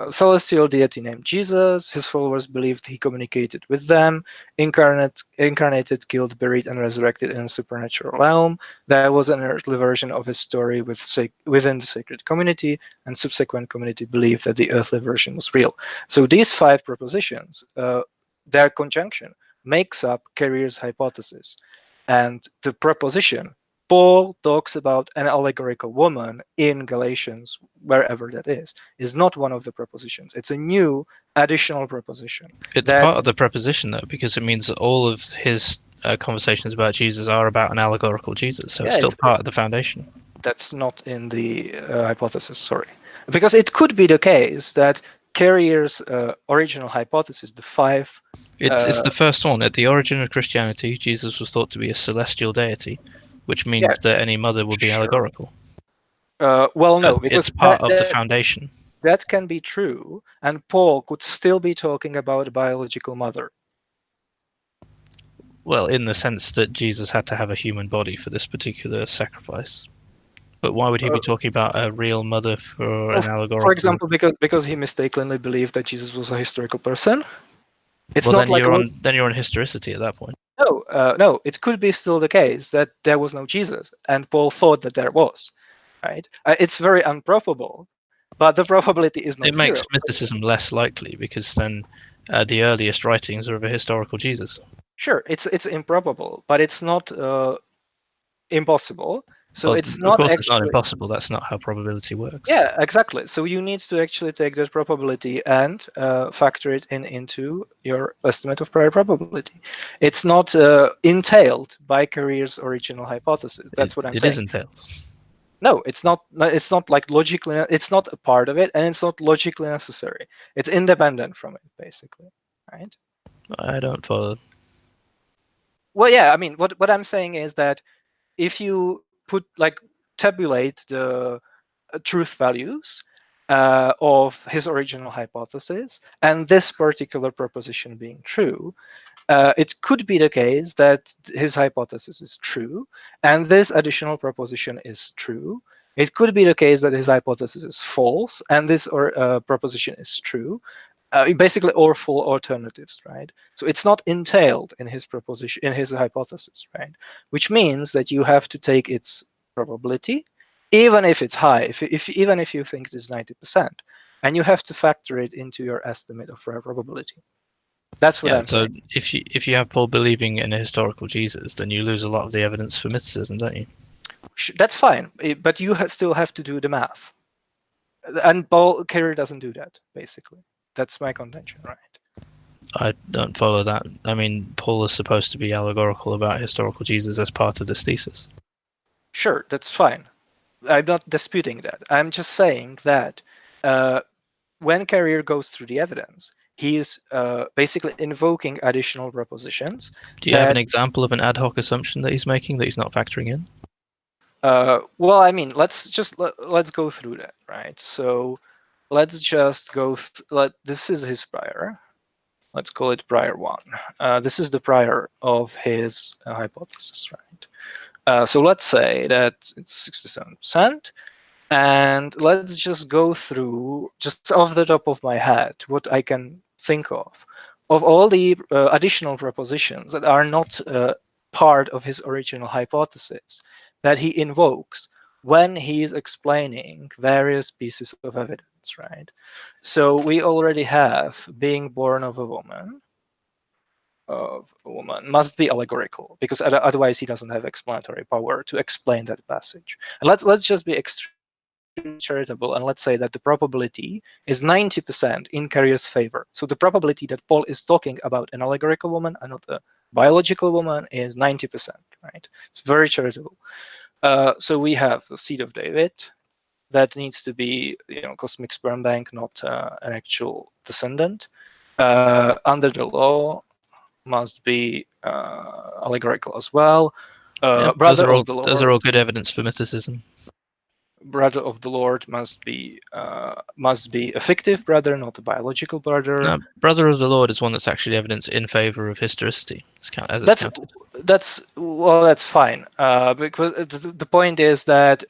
A celestial deity named Jesus. His followers believed he communicated with them. Incarnated, killed, buried, and resurrected in a supernatural realm. There was an earthly version of his story within the sacred community, and subsequent community believed that the earthly version was real. So these 5 propositions, their conjunction makes up Carrier's hypothesis. And the proposition Paul talks about an allegorical woman in Galatians, wherever that is not one of the propositions. It's a new additional proposition. It's part of the proposition, though, because it means that all of his conversations about Jesus are about an allegorical Jesus. So it's still part of the foundation. That's not in the hypothesis, sorry. Because it could be the case that Carrier's original hypothesis, the 5. It's the first one. At the origin of Christianity, Jesus was thought to be a celestial deity, which means that any mother would be allegorical. Well, no, because it's part of the foundation. That can be true, and Paul could still be talking about a biological mother. Well, in the sense that Jesus had to have a human body for this particular sacrifice. But why would he be talking about a real mother for an allegorical? For example, because he mistakenly believed that Jesus was a historical person. It's well, not then like you're on historicity at that point. No, it could be still the case that there was no Jesus, and Paul thought that there was. Right? It's very improbable, but the probability is not It zero. makes mythicism less likely because then the earliest writings are of a historical Jesus. Sure, it's improbable, but it's not impossible. So well, it's not of course actually, it's not impossible. That's not how probability works. Yeah, exactly. So you need to actually take that probability and factor it into your estimate of prior probability. It's not entailed by Carrier's original hypothesis. That's what I'm saying. It is entailed. No, it's not. It's not like logically. It's not a part of it, and it's not logically necessary. It's independent from it, basically, right? I don't follow. Well, yeah. I mean, what I'm saying is that if you tabulate the truth values of his original hypothesis and this particular proposition being true, it could be the case that his hypothesis is true and this additional proposition is true. It could be the case that his hypothesis is false and this proposition is true. Basically, or full alternatives, right? So it's not entailed in his proposition, in his hypothesis, right? Which means that you have to take its probability, even if it's high, even if you think it's 90%, and you have to factor it into your estimate of probability. That's what I'm saying. So if you have Paul believing in a historical Jesus, then you lose a lot of the evidence for mysticism, don't you? That's fine, but you still have to do the math, and Paul Carrier doesn't do that. Basically, that's my contention, right? I don't follow that. I mean, Paul is supposed to be allegorical about historical Jesus as part of this thesis. Sure, that's fine. I'm not disputing that. I'm just saying that when Carrier goes through the evidence, he is basically invoking additional propositions. Do you have an example of an ad hoc assumption that he's making that he's not factoring in? Well, I mean, let's go through that, right? So let's just go. This is his prior. Let's call it prior 1. This is the prior of his hypothesis, right? So let's say that it's 67%. And let's just go through, just off the top of my head, what I can think of all the additional propositions that are not part of his original hypothesis that he invokes when he is explaining various pieces of evidence, right? So we already have being born of a woman must be allegorical, because otherwise he doesn't have explanatory power to explain that passage. And let's just be extremely charitable and let's say that the probability is 90% in Carrier's favor. So the probability that Paul is talking about an allegorical woman and not a biological woman is 90%, right? It's very charitable. So we have the seed of David. That needs to be, cosmic sperm bank, not an actual descendant. Under the law, must be allegorical as well. Those are all good evidence for mythicism. Brother of the Lord must be a fictive brother, not a biological brother. No, brother of the Lord is one that's actually evidence in favor of historicity. That's fine. Because the point is that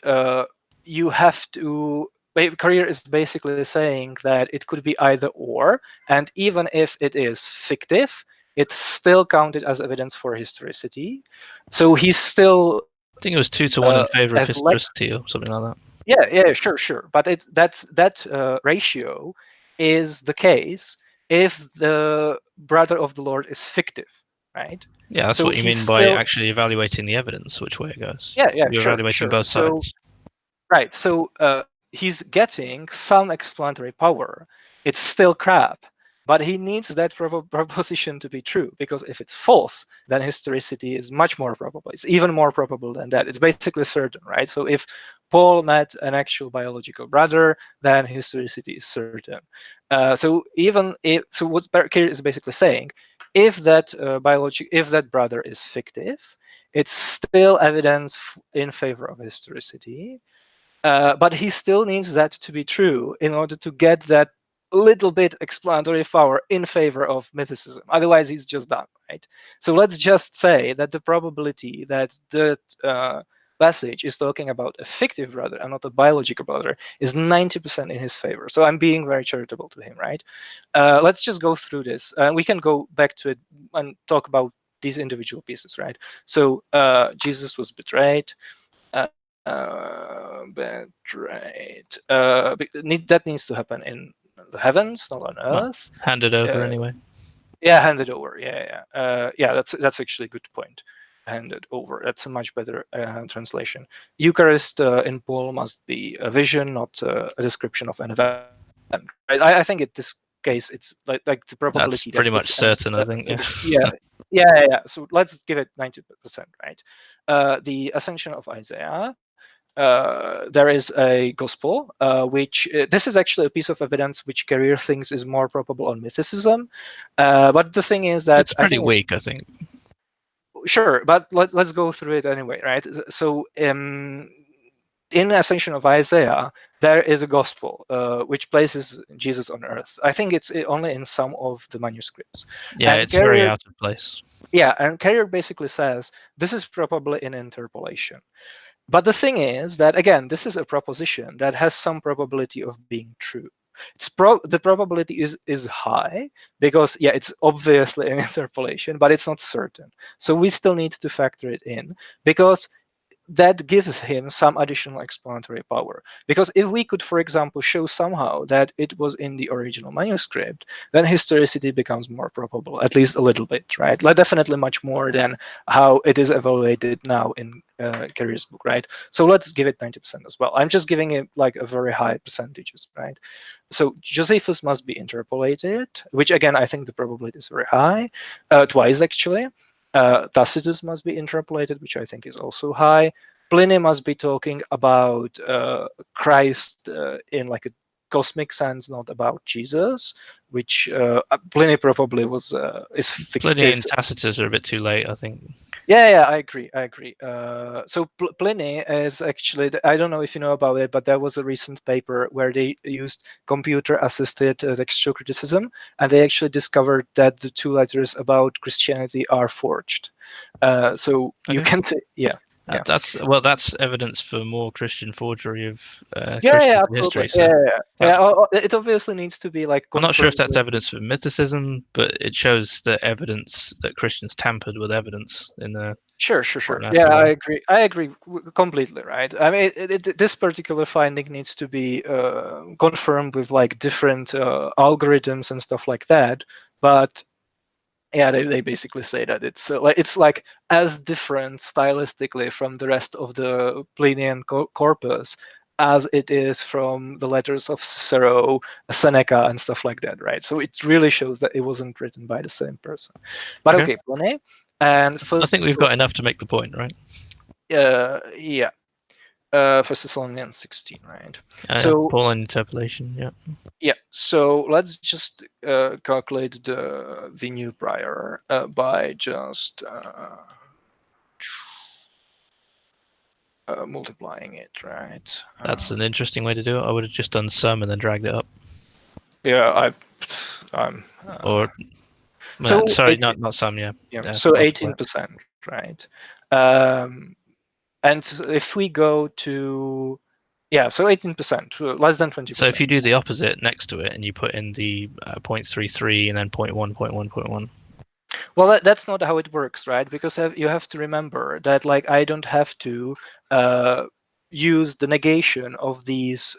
you have to. Carrier is basically saying that it could be either or, and even if it is fictive, it's still counted as evidence for historicity. So he's still. I think it was 2-to-1 in favor of historicity or something like that. Yeah, sure. But that ratio is the case if the brother of the Lord is fictive, right? Yeah, that's what you mean by actually evaluating the evidence, which way it goes. Yeah, You're evaluating both sides. Right. So he's getting some explanatory power. It's still crap, but he needs that proposition to be true, because if it's false, then historicity is much more probable. It's even more probable than that. It's basically certain, right? So if Paul met an actual biological brother, then historicity is certain. So even if, so what Kerr is basically saying, if that if that brother is fictive, it's still evidence in favor of historicity. But he still needs that to be true in order to get that little bit explanatory power in favor of mythicism. Otherwise, he's just done, right? So let's just say that the probability that that passage is talking about a fictive brother and not a biological brother is 90% in his favor. So I'm being very charitable to him, right? Let's just go through this. We can go back to it and talk about these individual pieces, right? So Jesus was betrayed. That needs to happen in the heavens, not on earth. Handed over anyway. Yeah, handed over. Yeah, that's actually a good point. Handed over. That's a much better translation. Eucharist in Paul must be a vision, not a description of an event. Right? I think in this case it's like the probability. That's pretty much certain, I think. Yeah. So let's give it 90%, right? The Ascension of Isaiah. There is a gospel, which this is actually a piece of evidence which Carrier thinks is more probable on mythicism. But the thing is that it's pretty weak, I think. Sure, but let's go through it anyway, right? So in Ascension of Isaiah, there is a gospel which places Jesus on earth. I think it's only in some of the manuscripts. Yeah, and it's very out of place. Yeah, and Carrier basically says this is probably an interpolation. But the thing is that, again, this is a proposition that has some probability of being true. The probability is high because, yeah, it's obviously an interpolation, but it's not certain. So we still need to factor it in because that gives him some additional explanatory power. Because if we could, for example, show somehow that it was in the original manuscript, then historicity becomes more probable, at least a little bit, right? Like definitely much more than how it is evaluated now in Carrier's book, right? So let's give it 90% as well. I'm just giving it like a very high percentages, right? So Josephus must be interpolated, which again, I think the probability is very high, twice actually. Tacitus must be interpolated, which I think is also high. Pliny must be talking about Christ in like a cosmic sense, not about Jesus, which Pliny probably was is Pliny and Tacitus are a bit too late, I think. Yeah, I agree. So Pliny is actually, I don't know if you know about it, but there was a recent paper where they used computer-assisted textual criticism, and they actually discovered that the two letters about Christianity are forged. So you can, That's evidence for more Christian forgery of Christian history. It obviously needs to be like. I'm not sure if that's evidence for mythicism, but it shows the evidence that Christians tampered with evidence in the. Sure. Yeah, I agree. I agree completely. Right. I mean, this particular finding needs to be confirmed with like different algorithms and stuff like that. But yeah, they basically say that it's like as different stylistically from the rest of the Plinian corpus as it is from the letters of Cicero, Seneca, and stuff like that, right? So it really shows that it wasn't written by the same person. But okay, Pliny. And first, I think we've got enough to make the point, right? Yeah. First Thessalonians 16, right? So Pauline interpolation, yeah. Yeah. So let's just calculate the new prior by just multiplying it, right? That's an interesting way to do it. I would have just done sum and then dragged it up. Yeah, I'm. Or so sorry, not sum. Yeah. So 18%, right? And if we go to, so 18%, less than 20%. So if you do the opposite next to it and you put in the 0.33 and then 0.1, 0.1, 0.1. Well, that's not how it works, right? Because you have to remember that, like, I don't have to use the negation of these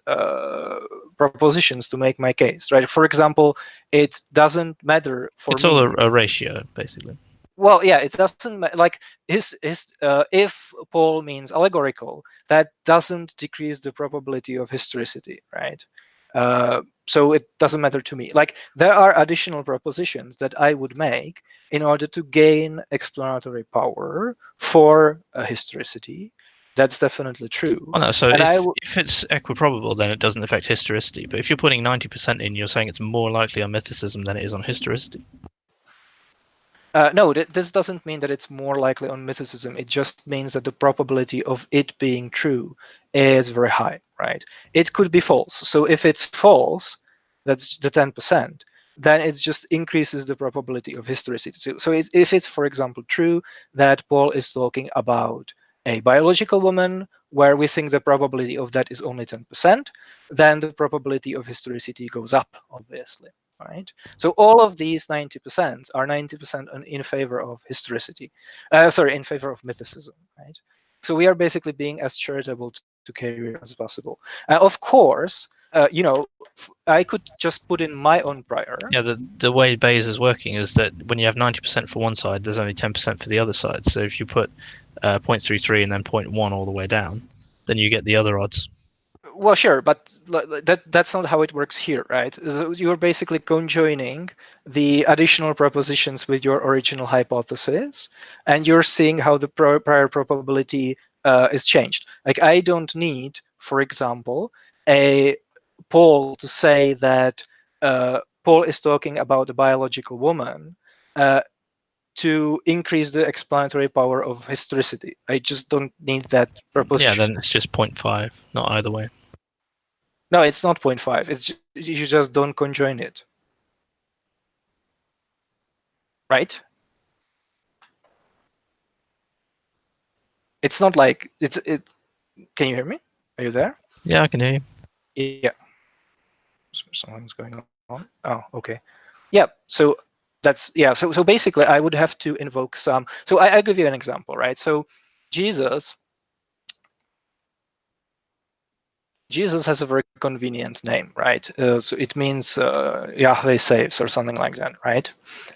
propositions to make my case, right? For example, it doesn't matter for me. It's all a ratio, basically. Well, yeah, it doesn't like if Paul means allegorical, that doesn't decrease the probability of historicity, right? So it doesn't matter to me. Like, there are additional propositions that I would make in order to gain explanatory power for a historicity. That's definitely true. Oh, no, so And if it's equiprobable, then it doesn't affect historicity. But if you're putting 90% in, you're saying it's more likely on mythicism than it is on historicity. No, this doesn't mean that it's more likely on mythicism. It just means that the probability of it being true is very high, right? It could be false. So if it's false, that's the 10%, then it just increases the probability of historicity. So if it's, for example, true that Paul is talking about a biological woman, where we think the probability of that is only 10%, then the probability of historicity goes up, obviously. Right. So all of these 90% are 90% in favor of historicity, sorry, in favor of mythicism, right? So we are basically being as charitable to Carrier as possible. Of course, you know, I could just put in my own prior. Yeah, the way Bayes is working is that when you have 90% for one side, there's only 10% for the other side. So if you put 0.33 and then 0.1 all the way down, then you get the other odds. Well, sure, but that's not how it works here, right? You're basically conjoining the additional propositions with your original hypothesis, and you're seeing how the prior probability is changed. Like, I don't need, for example, a Paul to say that Paul is talking about a biological woman to increase the explanatory power of historicity. I just don't need that proposition. Yeah, then it's just 0.5, not either way. No, it's not 0.5. It's you just don't conjoin it, right? It's not like it. Can you hear me? Are you there? Yeah, I can hear you. Yeah. Something's going on. Oh, okay. Yeah. So that's So basically, I would have to invoke some. So I give you an example, right? So Jesus has a very convenient name, right? So it means Yahweh saves or something like that, right?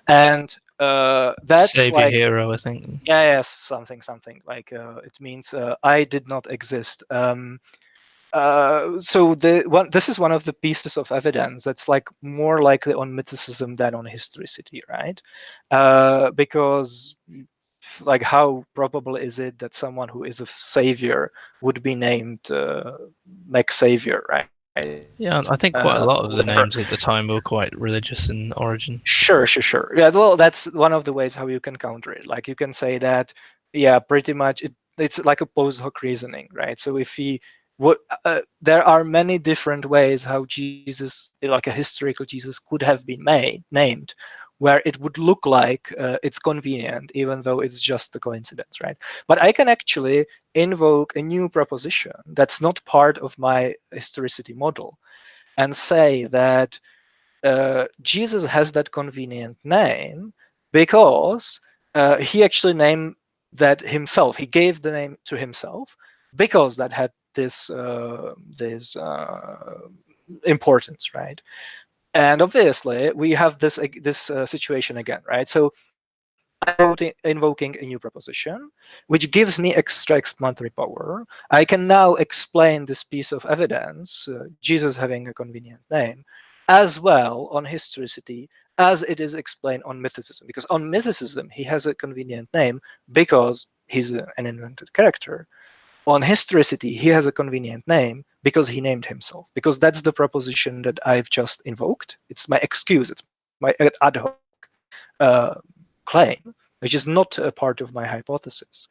And that's Savior like, hero, I think. yes, something like it means I did not exist. So this is one of the pieces of evidence that's like more likely on mythicism than on historicity, right? Because like, how probable is it that someone who is a savior would be named Mac Savior, right? Yeah, I think quite a lot of the Whatever. names at the time were quite religious in origin. Sure. Yeah, well, that's one of the ways how you can counter it. Like, you can say that, yeah, pretty much it's like a post hoc reasoning, right? So if there are many different ways how Jesus, like a historical Jesus, could have been named, where it would look like it's convenient, even though it's just a coincidence, right? But I can actually invoke a new proposition that's not part of my historicity model, and say that Jesus has that convenient name because he actually named that himself. He gave the name to himself because that had this importance, right? And obviously, we have this situation again, right? So I'm invoking a new proposition, which gives me extra explanatory power. I can now explain this piece of evidence, Jesus having a convenient name, as well on historicity as it is explained on mythicism. Because on mythicism, he has a convenient name because he's an invented character. On historicity, he has a convenient name because he named himself. Because that's the proposition that I've just invoked. It's my excuse. It's my ad hoc claim, which is not a part of my hypothesis.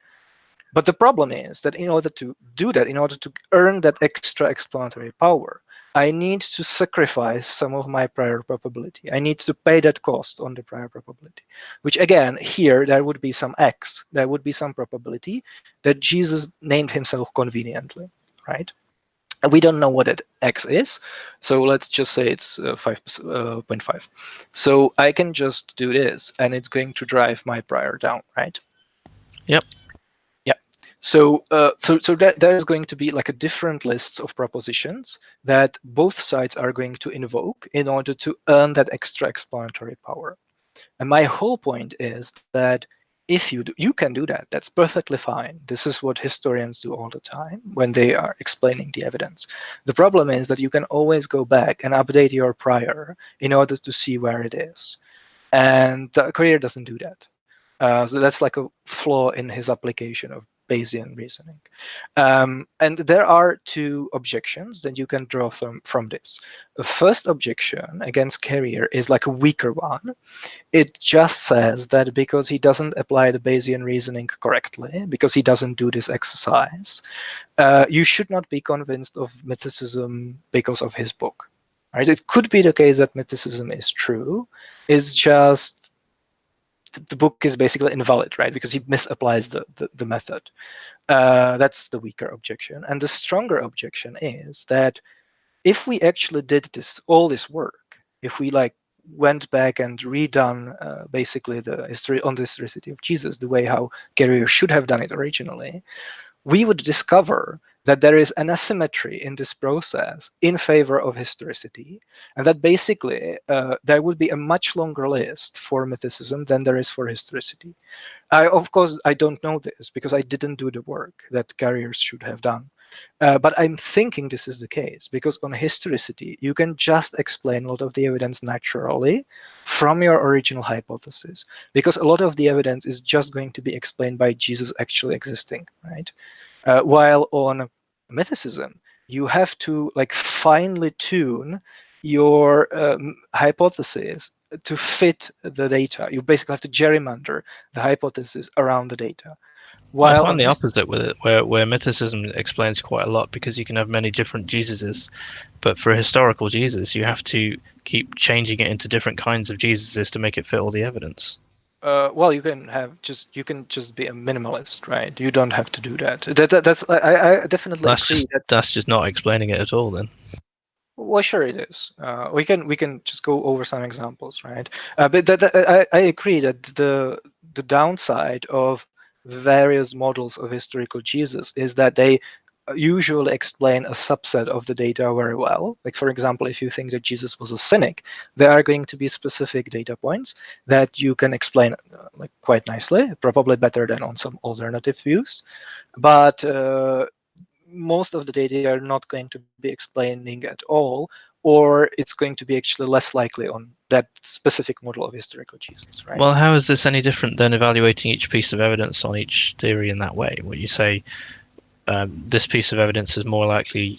But the problem is that in order to do that, in order to earn that extra explanatory power, I need to sacrifice some of my prior probability. I need to pay that cost on the prior probability, which again, here, there would be some X. There would be some probability that Jesus named himself conveniently, right? We don't know what that X is, so let's just say it's 5.5. So I can just do this, and it's going to drive my prior down, right? Yep. Yeah. So there's going to be like a different lists of propositions that both sides are going to invoke in order to earn that extra explanatory power. And my whole point is that if you can do that. That's perfectly fine. This is what historians do all the time when they are explaining the evidence. The problem is that you can always go back and update your prior in order to see where it is. And the Carrier doesn't do that. So that's like a flaw in his application of Bayesian reasoning. And there are two objections that you can draw from this. The first objection against Carrier is like a weaker one. It just says that because he doesn't apply the Bayesian reasoning correctly, because he doesn't do this exercise, you should not be convinced of mythicism because of his book. Right? It could be the case that mythicism is true. It's just the book is basically invalid, right? Because he misapplies the method. That's the weaker objection. And the stronger objection is that if we actually did all this work, if we like went back and redone basically the historicity of Jesus, the way how Carrier should have done it originally, we would discover that there is an asymmetry in this process in favor of historicity, and that basically there would be a much longer list for mythicism than there is for historicity. Of course, I don't know this because I didn't do the work that Carriers should have done. But I'm thinking this is the case because on historicity, you can just explain a lot of the evidence naturally from your original hypothesis, because a lot of the evidence is just going to be explained by Jesus actually existing, right? While on mythicism, you have to like finely tune your hypothesis to fit the data. You basically have to gerrymander the hypothesis around the data. I While find on the opposite with it, where mythicism explains quite a lot because you can have many different Jesuses, but for a historical Jesus, you have to keep changing it into different kinds of Jesuses to make it fit all the evidence. well, you can just be a minimalist, right? You don't have to do that. That's I definitely agree that. That's just not explaining it at all. Then Well, sure it is. We can just go over some examples, right? But I agree that the downside of various models of historical Jesus is that they usually explain a subset of the data very well. Like, for example, if you think that Jesus was a cynic, there are going to be specific data points that you can explain like quite nicely, probably better than on some alternative views. But most of the data are not going to be explaining at all, or it's going to be actually less likely on that specific model of historical Jesus, right? well, how is this any different than evaluating each piece of evidence on each theory in that way? Where you say this piece of evidence is more likely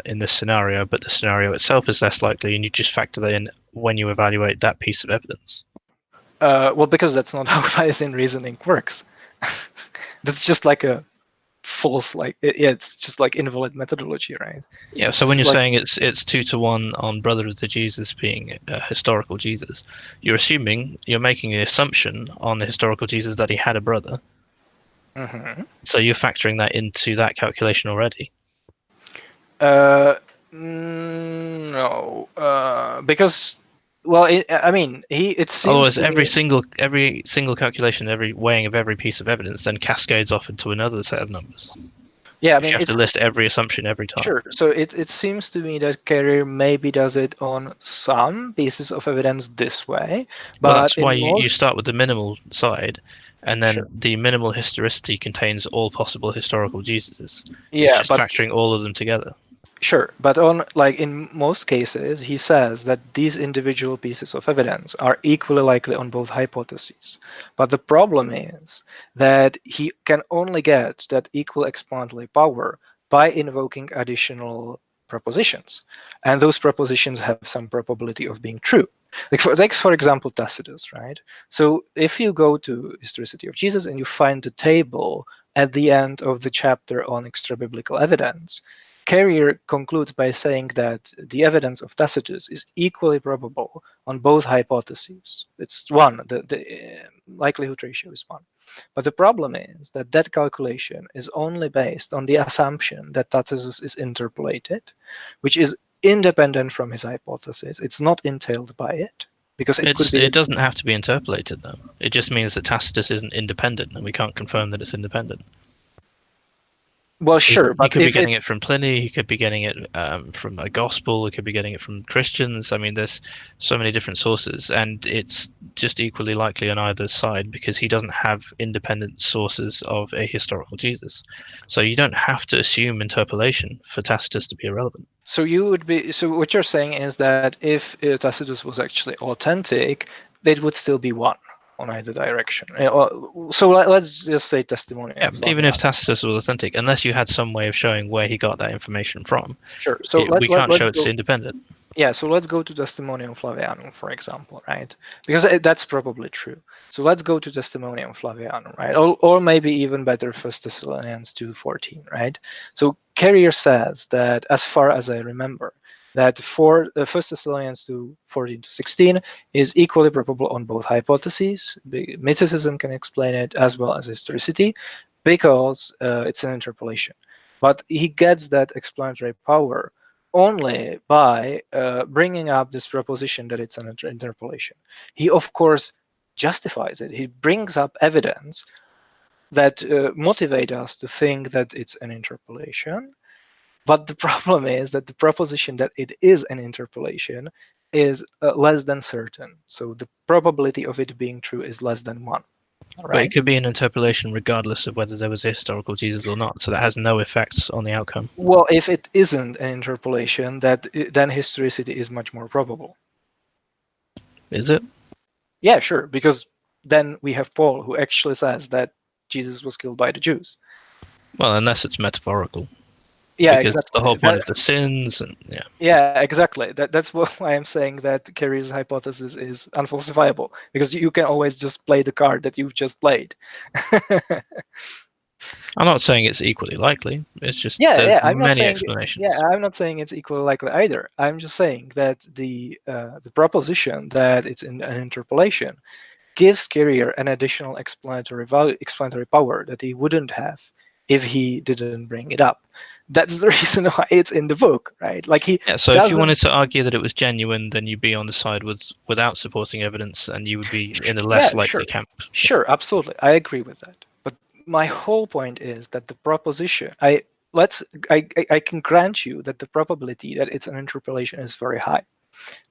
in this scenario, but the scenario itself is less likely, and you just factor that in when you evaluate that piece of evidence. Well, because that's not how Bayesian reasoning works. That's just like a false, like it's just like invalid methodology, right? Yeah. It's So when just you're like saying it's 2-1 on Brother of the Jesus being a historical Jesus, you're making the assumption on the historical Jesus that he had a brother. Mhm. So you're factoring that into that calculation already. No, because well, I mean, it seems Otherwise, to me. every single calculation, every weighing of every piece of evidence, then cascades off into another set of numbers. Yeah, I If you mean, have to list every assumption every time. sure. So it seems to me that Carrier maybe does it on some pieces of evidence this way, Well, but that's why in you most, start with the minimal side, and then sure. the minimal historicity contains all possible historical Jesuses. It's Yeah, just but factoring all of them together. sure. But on like in most cases, he says that these individual pieces of evidence are equally likely on both hypotheses. But the problem is that he can only get that equal explanatory power by invoking additional propositions, and those propositions have some probability of being true. Like for example, Tacitus, right? So if you go to Historicity of Jesus and you find the table at the end of the chapter on extra biblical evidence, Carrier concludes by saying that the evidence of Tacitus is equally probable on both hypotheses. It's one, the likelihood ratio is one. But the problem is that that calculation is only based on the assumption that Tacitus is interpolated, which is independent from his hypothesis. It's not entailed by it, because it could be It that. doesn't have to be interpolated though. It just means that Tacitus isn't independent, and we can't confirm that it's independent. Well, sure, You but could be if getting it from Pliny, you could be getting it from a gospel, you could be getting it from Christians. I mean, there's so many different sources, and it's just equally likely on either side because he doesn't have independent sources of a historical Jesus. So you don't have to assume interpolation for Tacitus to be irrelevant. so what you're saying is that if Tacitus was actually authentic, it would still be one on either direction. So let's just say testimony Yeah, of even if Flavianus. Tacitus was authentic, unless you had some way of showing where he got that information from, Sure. So we can't let's show it's go. independent. Yeah, so let's go to Testimonium Flavianum, for example, right? Because that's probably true. So let's go to Testimonium Flavianum, right? Or maybe even better, First Thessalonians 2:14, right? So Carrier says that, as far as I remember, that for First Thessalonians 2:14 to 16 is equally probable on both hypotheses. Mysticism can explain it as well as historicity, because it's an interpolation. But he gets that explanatory power only by bringing up this proposition that it's an interpolation. He, of course, justifies it. He brings up evidence that motivate us to think that it's an interpolation. But the problem is that the proposition that it is an interpolation is less than certain. So the probability of it being true is less than 1. But it Right? could be an interpolation regardless of whether there was a historical Jesus or not, so that has no effects on the outcome. Well, if it isn't an interpolation, then historicity is much more probable. Is it? Yeah, sure, because then we have Paul, who actually says that Jesus was killed by the Jews. Well, unless it's metaphorical. Yeah, Because exactly. the whole point of the sins, and yeah. Yeah, exactly. That's why I'm saying that Carey's hypothesis is unfalsifiable, because you can always just play the card that you've just played. I'm not saying it's equally likely. It's just there's Yeah. many explanations. I'm not saying it's equally likely either. I'm just saying that the proposition that it's an interpolation gives Carrier an additional explanatory power that he wouldn't have if he didn't bring it up. That's the reason why it's in the book, right? Like he Yeah, so if you doesn't. wanted to argue that it was genuine, then you'd be on the side without supporting evidence, and you would be in a Yeah, less likely sure, camp. sure, absolutely, I agree with that. But my whole point is that the proposition, I can grant you that the probability that it's an interpolation is very high.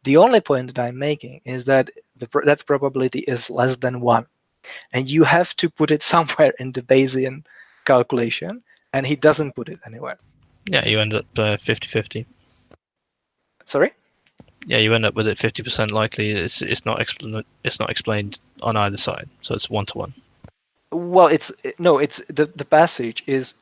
The only point that I'm making is that that probability is less than 1. And you have to put it somewhere in the Bayesian calculation, and he doesn't put it anywhere. Yeah, you end up 50-50. Sorry? Yeah, you end up with it 50% likely. It's not explained on either side, so it's 1-to-1. Well, it's the passage is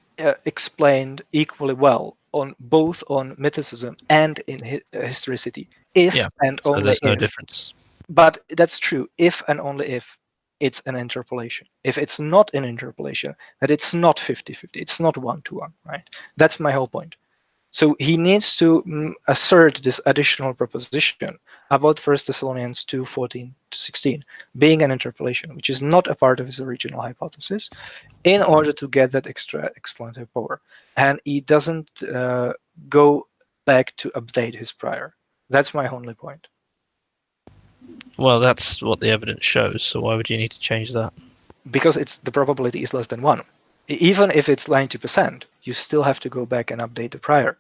explained equally well on both on mythicism and in historicity, if Yeah, and so only there's no if. difference. But that's true if and only if it's an interpolation. If it's not an interpolation, that it's not 50-50, it's not 1-to-1, right? That's my whole point. So he needs to assert this additional proposition about 1 Thessalonians 2:14 to 16 being an interpolation, which is not a part of his original hypothesis, in order to get that extra explanatory power. And he doesn't go back to update his prior. That's my only point. Well, that's what the evidence shows, so why would you need to change that? Because the probability is less than 1. Even if it's 90%, you still have to go back and update the prior.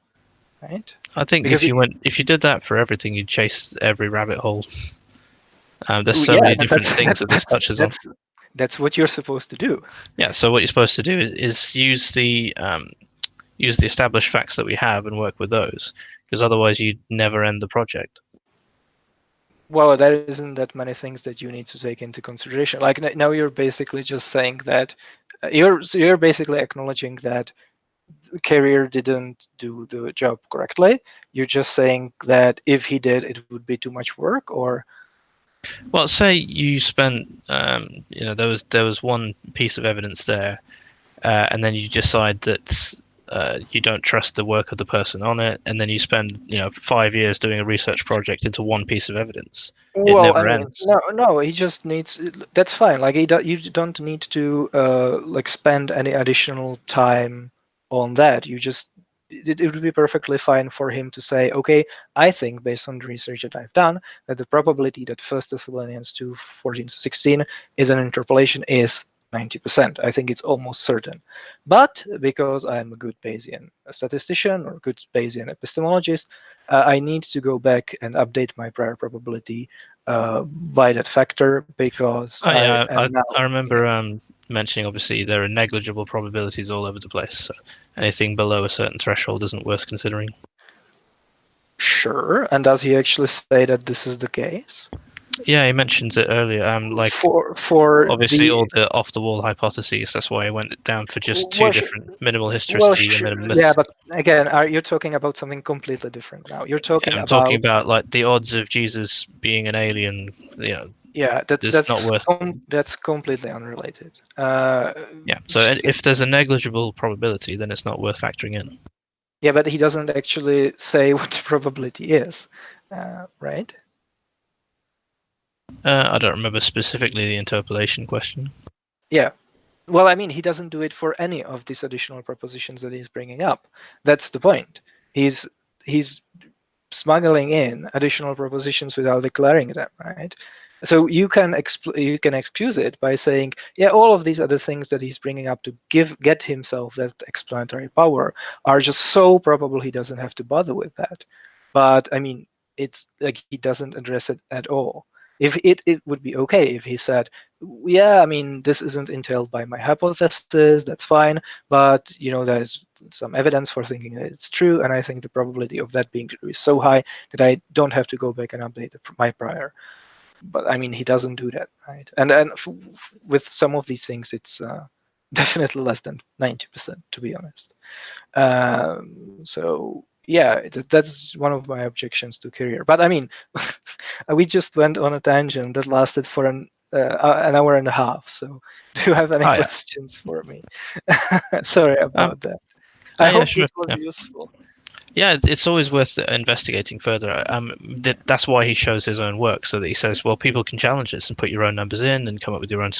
Right? I think Because if you did that for everything, you'd chase every rabbit hole. There's so many different things that this touches on. That's what you're supposed to do. Yeah, so what you're supposed to do is use the established facts that we have and work with those, because otherwise you'd never end the project. Well, there isn't that many things that you need to take into consideration. Like now, you're basically just saying that you're basically acknowledging that the Carrier didn't do the job correctly. You're just saying that if he did, it would be too much work, or. Well, say you spent, there was one piece of evidence there, and then you decide that you don't trust the work of the person on it, and then you spend 5 years doing a research project into one piece of evidence. It Well, I never mean, ends. no. He just needs. That's fine. Like you don't need to like spend any additional time on that. It would be perfectly fine for him to say, okay, I think based on the research that I've done, that the probability that 1 Thessalonians 2:14 to 16 is an interpolation is 90%. I think it's almost certain. But because I'm a good Bayesian statistician or good Bayesian epistemologist, I need to go back and update my prior probability by that factor, because Oh yeah, I am now. I remember mentioning obviously there are negligible probabilities all over the place. So anything below a certain threshold isn't worth considering. Sure. And does he actually say that this is the case? Yeah, he mentions it earlier. Like for obviously the all the off the wall hypotheses. That's why I went down for just two well, different minimal well, historicity and minimal yeah, myths. but again, are you talking about something completely different now? You're talking I'm talking about about like the odds of Jesus being an alien. yeah, it's not worth. that's completely unrelated. Yeah. So if there's a negligible probability, then it's not worth factoring in. Yeah, but he doesn't actually say what the probability is, right? I don't remember specifically the interpolation question. Yeah. Well, I mean, he doesn't do it for any of these additional propositions that he's bringing up. That's the point. He's smuggling in additional propositions without declaring them, right? So you can excuse it by saying, yeah, all of these other things that he's bringing up to get himself that explanatory power are just so probable he doesn't have to bother with that. But I mean, it's like he doesn't address it at all. If it would be okay if he said, yeah, I mean, this isn't entailed by my hypothesis, that's fine, but there's some evidence for thinking that it's true, and I think the probability of that being true is so high that I don't have to go back and update my prior. But I mean, he doesn't do that, right? And with some of these things, it's definitely less than 90%, to be honest. So yeah, that's one of my objections to Career. But I mean, we just went on a tangent that lasted for an hour and a half. So do you have any questions for me? Sorry about that. I hope sure. this was useful. Yeah, it's always worth investigating further. That's why he shows his own work, so that he says, well, people can challenge this and put your own numbers in and come up with your own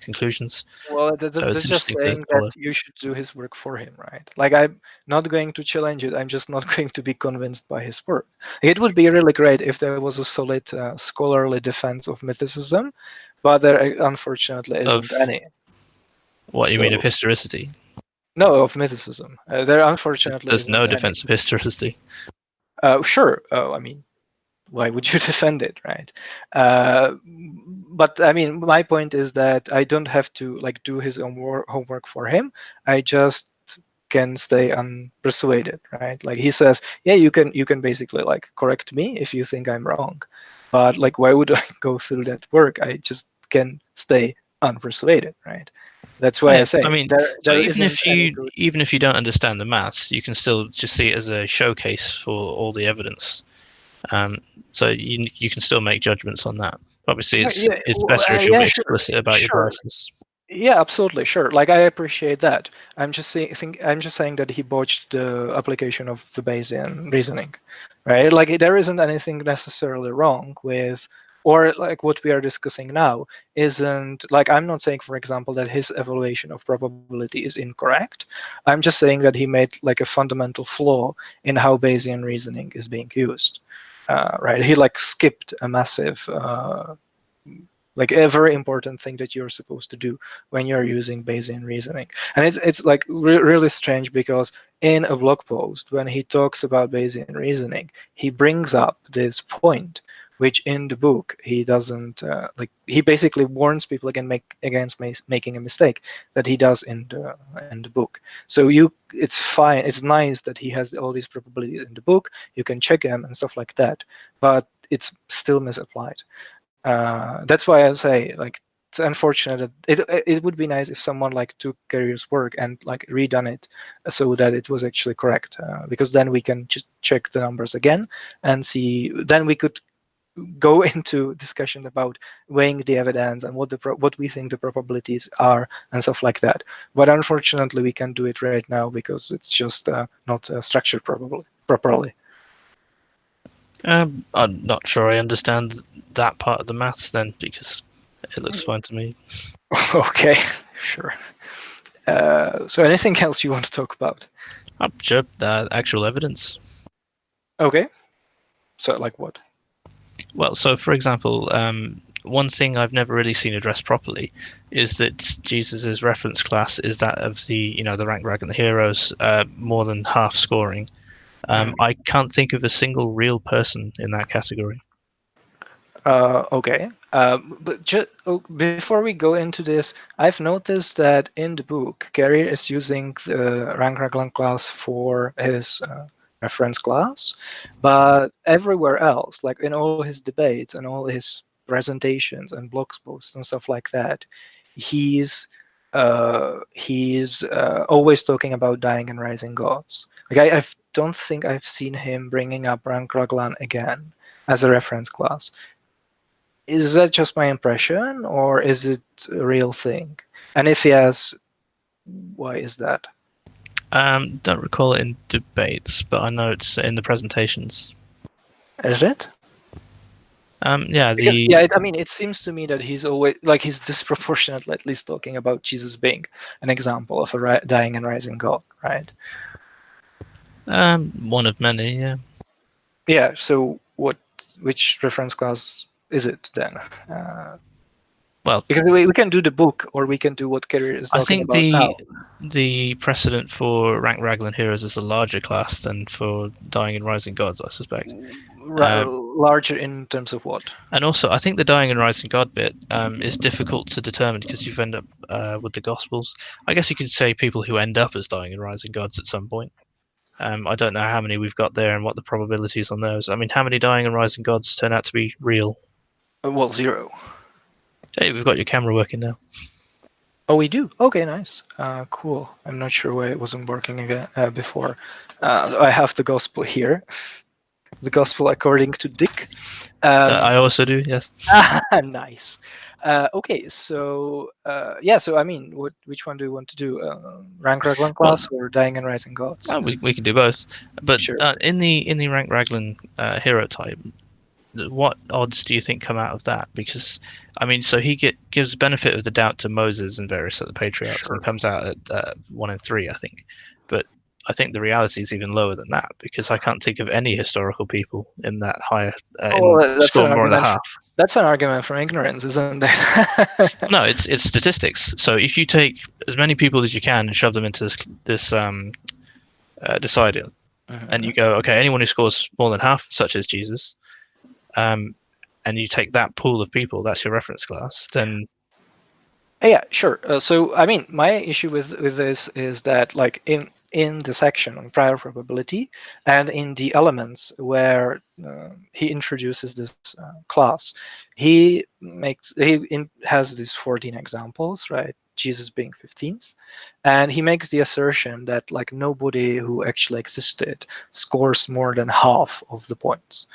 conclusions. Well, that's just saying that you should do his work for him, right? Like, I'm not going to challenge it. I'm just not going to be convinced by his work. It would be really great if there was a solid scholarly defense of mythicism, but there unfortunately isn't any. What you mean of historicity? No, of mythicism. There unfortunately there's isn't no any. defense of historicity. Sure. I mean, why would you defend it, right? But I mean, my point is that I don't have to do his own homework for him. I just can stay unpersuaded, right? Like he says, yeah, you can basically correct me if you think I'm wrong, but why would I go through that work? I just can stay unpersuaded, right? That's why I say, I mean, so even if you don't understand the maths, you can still just see it as a showcase for all the evidence. So you can still make judgments on that. Obviously, it's better if you're explicit about your biases. Yeah, absolutely, sure. I appreciate that. I'm just saying that he botched the application of the Bayesian reasoning, right? There isn't anything necessarily wrong with, or what we are discussing now isn't I'm not saying, for example, that his evaluation of probability is incorrect. I'm just saying that he made a fundamental flaw in how Bayesian reasoning is being used. Right? He skipped a massive a very important thing that you're supposed to do when you're using Bayesian reasoning. And it's really strange, because in a blog post, when he talks about Bayesian reasoning, he brings up this point, which in the book he doesn't he basically warns people against making a mistake that he does in the book. So it's fine, it's nice that he has all these probabilities in the book, you can check them and stuff like that, but it's still misapplied. That's why I say it's unfortunate that it would be nice if someone took Carrier's work and redone it so that it was actually correct, because then we can just check the numbers again and see. Then we could go into discussion about weighing the evidence and what we think the probabilities are and stuff like that. But unfortunately, we can't do it right now because it's just not structured properly. I'm not sure I understand that part of the maths then, because it looks fine to me. Okay, sure. So anything else you want to talk about? Sure, actual evidence. Okay. So what? Well, so for example, one thing I've never really seen addressed properly is that Jesus's reference class is that of the the rank Raglan heroes, more than half scoring. I can't think of a single real person in that category. Okay. But before we go into this, I've noticed that in the book, Carrier is using the rank Raglan class for his reference class, but everywhere else, like in all his debates and all his presentations and blog posts and stuff like that, he's always talking about dying and rising gods. Like I don't think I've seen him bringing up rank Raglan again as a reference class. Is that just my impression, or is it a real thing? And if yes, why is that? Don't recall it in debates, but I know it's in the presentations. Is it? Yeah, Because, yeah, I mean, it seems to me that he's always he's disproportionately at least talking about Jesus being an example of a dying and rising God, right? one of many, yeah. Yeah. So which reference class is it then? Well, because we can do the book, or we can do what Carrier is I talking think about now. the precedent for rank Raglan heroes is a larger class than for dying and rising gods, I suspect. Larger in terms of what? And also, I think the dying and rising god bit is difficult to determine because you end up with the Gospels. I guess you could say people who end up as dying and rising gods at some point. I don't know how many we've got there and what the probabilities on those. I mean, how many dying and rising gods turn out to be real? Well, 0. Hey, we've got your camera working now. Oh, we do? Okay, nice. Cool. I'm not sure why it wasn't working again before. I have the gospel here. The gospel according to Dick. I also do, yes. Nice. Okay, so yeah, so I mean, which one do you want to do? Rank Raglan class or Dying and Rising Gods? We can do both. But Sure. in the rank Raglan hero type, what odds do you think come out of that? Because I mean, so he gives benefit of the doubt to Moses and various other patriarchs, Sure. and comes out at 1 in 3, I think. But I think the reality is even lower than that, because I can't think of any historical people in that higher score more than half. That's an argument for ignorance, isn't it? No, it's statistics. So if you take as many people as you can and shove them into this decider, and you go, okay, anyone who scores more than half, such as Jesus, and you take that pool of people, that's your reference class, then yeah, sure. So I mean, my issue with this is that in the section on prior probability and in the elements where he introduces this class, he has these 14 examples, right? Jesus being 15th, and he makes the assertion that nobody who actually existed scores more than half of the points.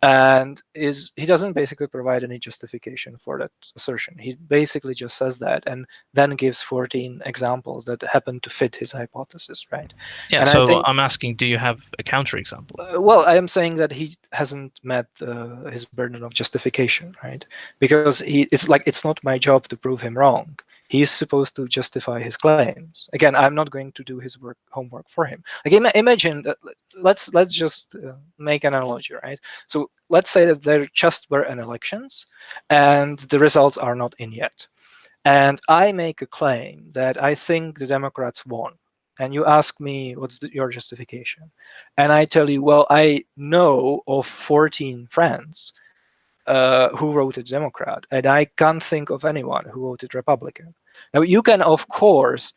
And he doesn't basically provide any justification for that assertion. He basically just says that, and then gives 14 examples that happen to fit his hypothesis, right? yeah. And So I think, I'm asking, do you have a counterexample? well, I am saying that he hasn't met his burden of justification, right? Because it's not my job to prove him wrong. He's supposed to justify his claims. Again, I'm not going to do his homework for him. Imagine that. Let's just make an analogy, right? So let's say that there just were an elections, and the results are not in yet. And I make a claim that I think the Democrats won. And you ask me, what's your justification? And I tell you, well, I know of 14 friends who voted Democrat, and I can't think of anyone who voted Republican. Now, you can, of course,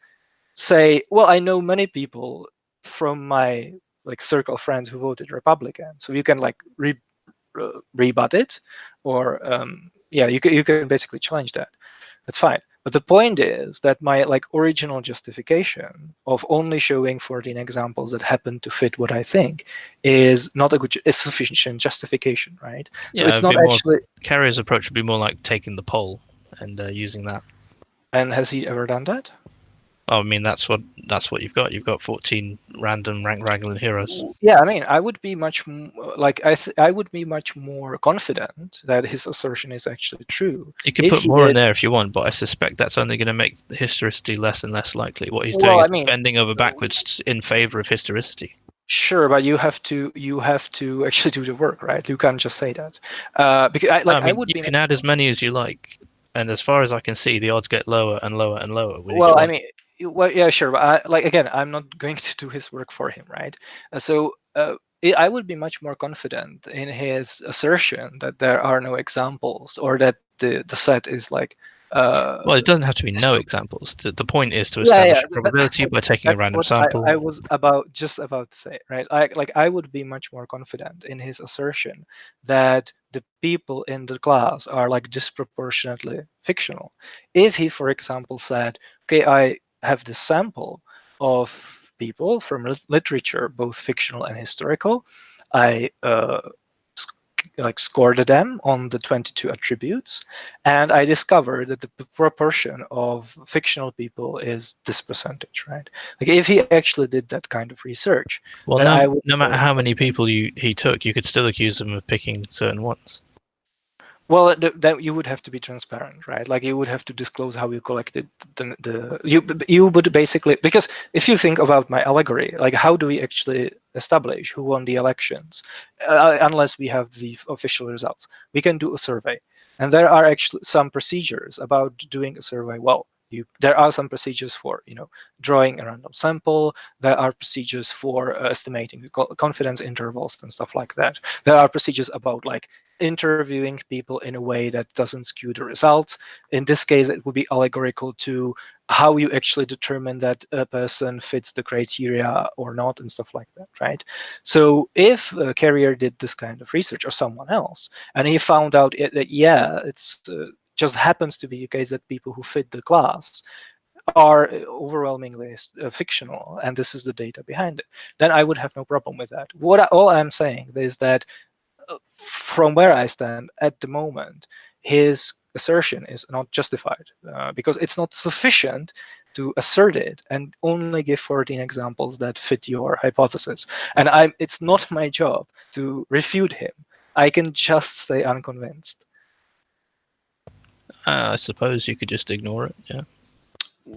say, well, I know many people from my circle of friends who voted Republican. So you can rebut it, or yeah, you can basically challenge that. That's fine. But the point is that my original justification of only showing 14 examples that happen to fit what I think is not a sufficient justification, right? So Yeah, it's not actually. Carrier's approach would be more like taking the poll and using that. And has he ever done that? Oh, I mean, that's what you've got. You've got 14 random rank Raglan heroes. Yeah, I mean, I would be much I would be much more confident that his assertion is actually true. You could put more in there if you want, but I suspect that's only going to make historicity less and less likely. What he's doing is bending over backwards in favor of historicity. Sure, but you have to actually do the work, right? You can't just say that. Because I I mean, would you be can add as many as you like, and as far as I can see, the odds get lower and lower and lower with each well, I one. mean, well, yeah, sure, but again, I'm not going to do his work for him, right? I would be much more confident in his assertion that there are no examples, or that the set is like. Well, it doesn't have to be no Disproportionate. examples. The point is to Yeah, establish a probability by taking a that's random what sample. I was just about to say, right? I would be much more confident in his assertion that the people in the class are like disproportionately fictional. If he, for example, said, okay, I have this sample of people from literature, both fictional and historical. I scored them on the 22 attributes, and I discovered that the proportion of fictional people is this percentage, right? Like if he actually did that kind of research, Well, then I would no matter say, how many people he took, you could still accuse him of picking certain ones. well, that you would have to be transparent, right? Like you would have to disclose how you collected you would basically, because if you think about my allegory, like how do we actually establish who won the elections unless we have the official results? We can do a survey, and there are actually some procedures about doing a survey well. There are some procedures for drawing a random sample. There are procedures for estimating the confidence intervals and stuff like that. There are procedures about like interviewing people in a way that doesn't skew the results. In this case, it would be allegorical to how you actually determine that a person fits the criteria or not and stuff like that, right? So if a carrier did this kind of research, or someone else, and he found out that, yeah, it's just happens to be the case that people who fit the class are overwhelmingly fictional, and this is the data behind it, then I would have no problem with that. All I'm saying is that from where I stand at the moment, his assertion is not justified because it's not sufficient to assert it and only give 14 examples that fit your hypothesis. And it's not my job to refute him. I can just stay unconvinced. I suppose you could just ignore it. Yeah,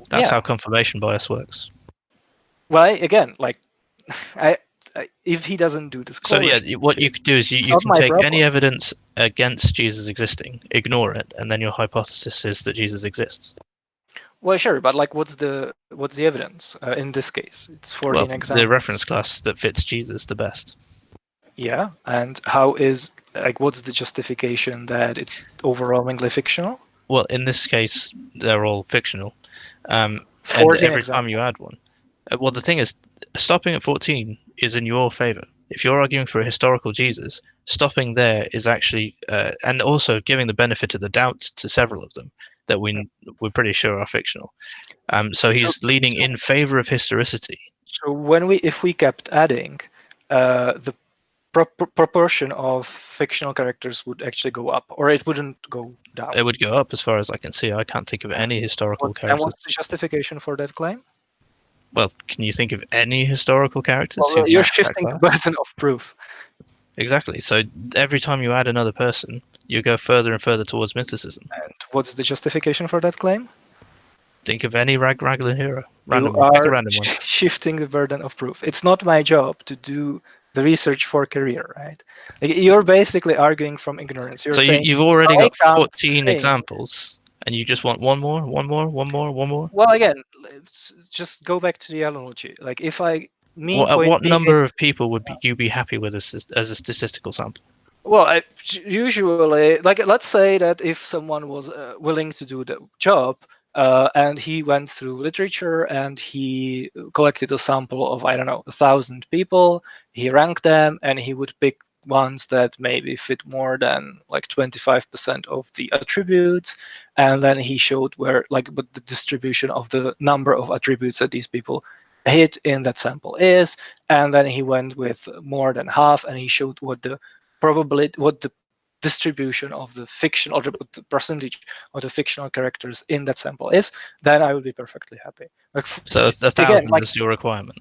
that's Yeah. how confirmation bias works. Well, again, like, I if he doesn't do this, So yeah, what you could do is you not can my take problem. any evidence against Jesus existing, ignore it, and then your hypothesis is that Jesus exists. Well, sure, but like, what's the evidence in this case? It's 14 Well, examples. the reference class that fits Jesus the best. Yeah, and how is, like, what's the justification that it's overwhelmingly fictional? Well, in this case, they're all fictional, and 14 every time examples. you add one, well, the thing is, stopping at 14 is in your favor. If you're arguing for a historical Jesus, stopping there is actually, and also giving the benefit of the doubt to several of them that we're pretty sure are fictional. So he's leaning in favor of historicity. So if we kept adding, the proportion of fictional characters would actually go up, or it wouldn't go down. It would go up as far as I can see. I can't think of any historical And characters. what's the justification for that claim? Well, can you think of any historical characters Well, who you're match that shifting the class? burden of proof. Exactly. So every time you add another person, you go further and further towards mythicism. And what's the justification for that claim? Think of any raglan hero. You Random one. Pick a are random one. shifting the burden of proof. It's not my job to do the research for career, right? Like, you're basically arguing from ignorance. You're So saying, you've already I got can't 14 think. examples, and you just want one more, one more, one more, one more. Well, again, let's just go back to the analogy. Like, if What number of people would you be happy with as a statistical sample? Well, usually, like, let's say that if someone was willing to do the job, and he went through literature and he collected a sample of, I don't know, 1,000 people, he ranked them, and he would pick ones that maybe fit more than like 25% of the attributes, and then he showed what the distribution of the number of attributes that these people hit in that sample is, and then he went with more than half, and he showed what the distribution of the fiction, or the percentage of the fictional characters in that sample is, then I would be perfectly happy. Like, So 1,000 is your requirement.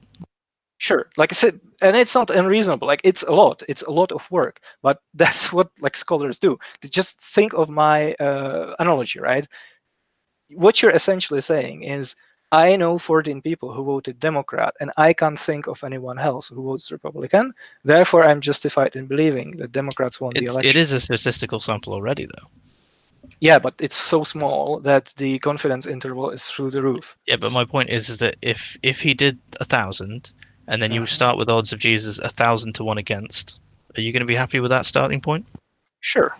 Sure, like I said, and it's not unreasonable. Like, it's a lot of work, but that's what like scholars do. They just think of my analogy, right? What you're essentially saying is, I know 14 people who voted Democrat, and I can't think of anyone else who votes Republican. Therefore, I'm justified in believing that Democrats won the election. It is a statistical sample already, though. Yeah, but it's so small that the confidence interval is through the roof. Yeah, but my point is that if he did 1,000, and then you start with odds of Jesus 1,000 to 1 against, are you going to be happy with that starting point? Sure.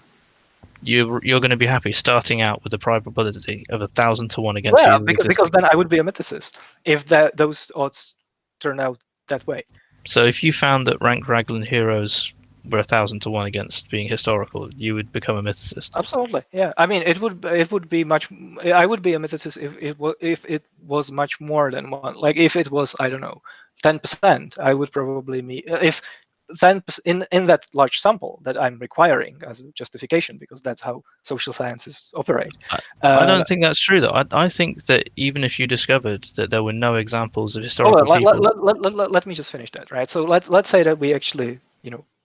You're going to be happy starting out with the probability of 1,000 to 1 against Well, Jesus because then I would be a mythicist if those odds turn out that way. So if you found that ranked Raglan heroes were 1,000 to 1 against being historical, you would become a mythicist. Absolutely, yeah. I mean, it would be much. I would be a mythicist if it was much more than one. Like if it was, I don't know, 10%, I would probably if 10% in that large sample that I'm requiring as a justification, because that's how social sciences operate. I don't think that's true, though. I think that even if you discovered that there were no examples of historical people, let me just finish that, right? So let's say that we actually,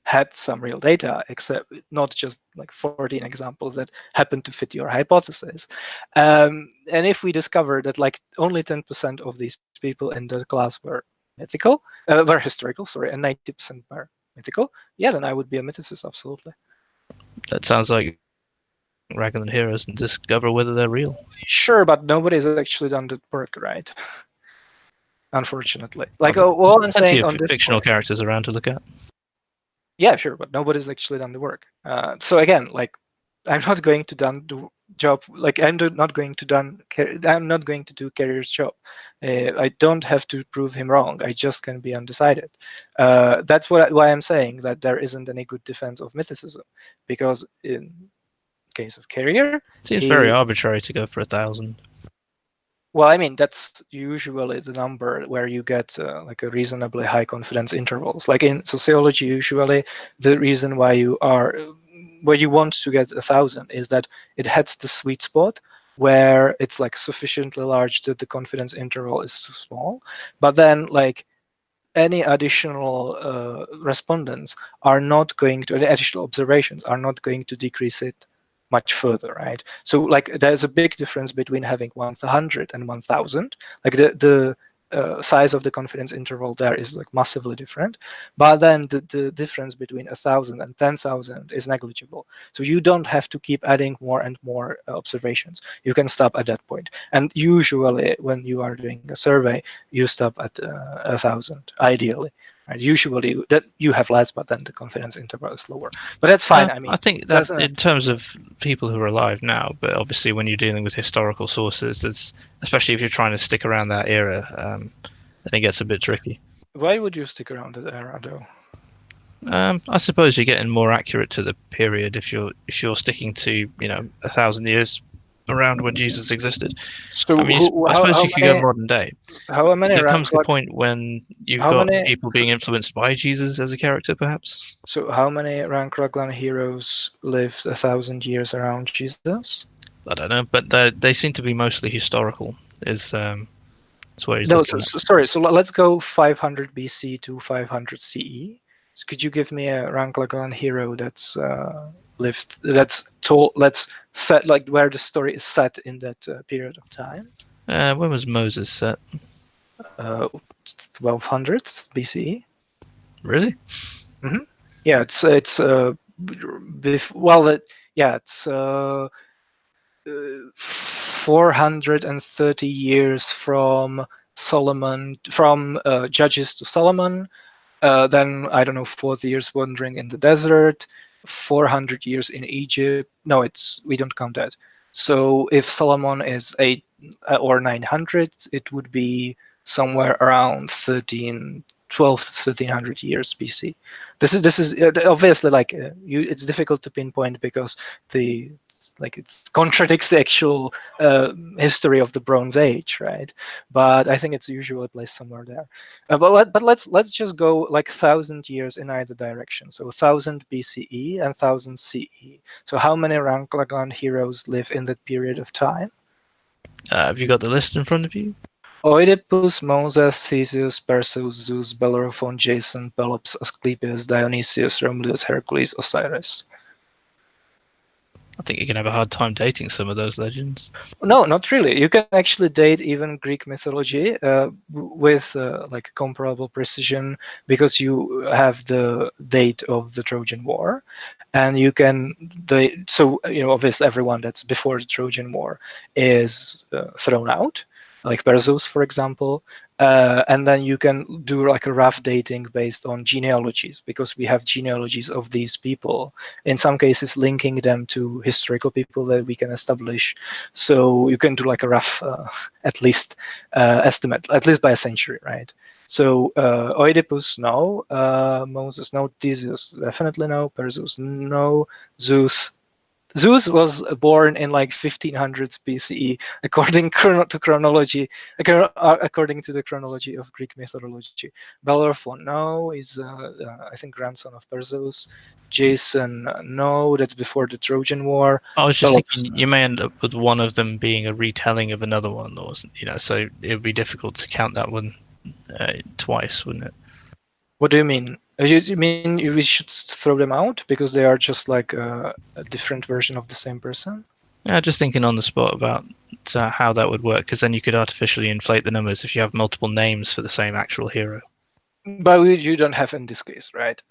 had some real data, except not just like 14 examples that happen to fit your hypothesis. And if we discover that like only 10% of these people in the class were were historical, sorry, and 90% were mythical, yeah, then I would be a mythicist, absolutely. that sounds like Raglan heroes and discover whether they're real. Sure, but nobody's actually done the work, right? Unfortunately. Like all I'm saying on this fictional characters around to look at. Yeah, sure, but nobody's actually done the work. So again, like, I'm not going to done the job. Like, I'm not going to do Carrier's job. I don't have to prove him wrong. I just can be undecided. That's why I'm saying that there isn't any good defense of mythicism, because in case of Carrier, it seems very arbitrary to go for 1,000. Well, I mean, that's usually the number where you get like a reasonably high confidence intervals. Like in sociology, usually the reason why you want to get 1,000 is that it hits the sweet spot where it's like sufficiently large that the confidence interval is small. But then like any additional respondents are not going to, any additional observations are not going to decrease it much further, right? So like there's a big difference between having 100 and 1,000. Like the size of the confidence interval there is like massively different, but then the difference between 1,000 and 10,000 is negligible. So you don't have to keep adding more and more observations. You can stop at that point. And usually when you are doing a survey, you stop at 1,000, ideally. Right? Usually that you have less, but then the confidence interval is lower. But that's fine. I mean, I think that in terms of people who are alive now, but obviously when you're dealing with historical sources, especially if you're trying to stick around that era, then it gets a bit tricky. Why would you stick around that era, though? I suppose you're getting more accurate to the period if you're sticking to 1,000 years around when Jesus existed. So I mean, I suppose you could go modern day. How many? There comes the point when you've got people being influenced by Jesus as a character, perhaps. So how many rank Raglan heroes lived 1,000 years around Jesus? I don't know, but they seem to be mostly historical. That's where he's sorry. So let's go 500 BC to 500 CE. So could you give me a rank Raglan hero that's lived? Let's set like where the story is set in that period of time. When was Moses set? 1200 BCE. Really? Mm-hmm. Yeah, it's 430 years from Solomon, from Judges to Solomon. Then I don't know, 40 years wandering in the desert, 400 years in Egypt. No, we don't count that. So if Solomon is 8 or 900, it would be somewhere around 12 to 1300 years BC. This is obviously like it's difficult to pinpoint because it contradicts the actual history of the Bronze Age, right? But I think it's usually placed somewhere there. But let's just go like 1,000 years in either direction. So 1,000 BCE and 1,000 CE. So how many rank Raglan heroes live in that period of time? Have you got the list in front of you? Oedipus, Moses, Theseus, Perseus, Zeus, Bellerophon, Jason, Pelops, Asclepius, Dionysius, Romulus, Hercules, Osiris. I think you can have a hard time dating some of those legends. No, not really. You can actually date even Greek mythology with like comparable precision, because you have the date of the Trojan War, and you can so obviously everyone that's before the Trojan War is thrown out, like Perseus, for example. And then you can do like a rough dating based on genealogies, because we have genealogies of these people, in some cases linking them to historical people that we can establish. So you can do like a rough, at least estimate, at least by a century, right? So Oedipus, no. Moses, no. Theseus, definitely no. Perseus, no. Zeus was born in like 1500s BCE, according to chronology, according to the chronology of Greek mythology. Bellerophon, no, is I think grandson of Perseus. Jason, no, that's before the Trojan War. I was just Pelops, thinking you may end up with one of them being a retelling of another one, or so it would be difficult to count that one twice, wouldn't it? what do you mean? You mean we should throw them out because they are just like a different version of the same person? Yeah, just thinking on the spot about how that would work, because then you could artificially inflate the numbers if you have multiple names for the same actual hero. But you don't have in this case, right?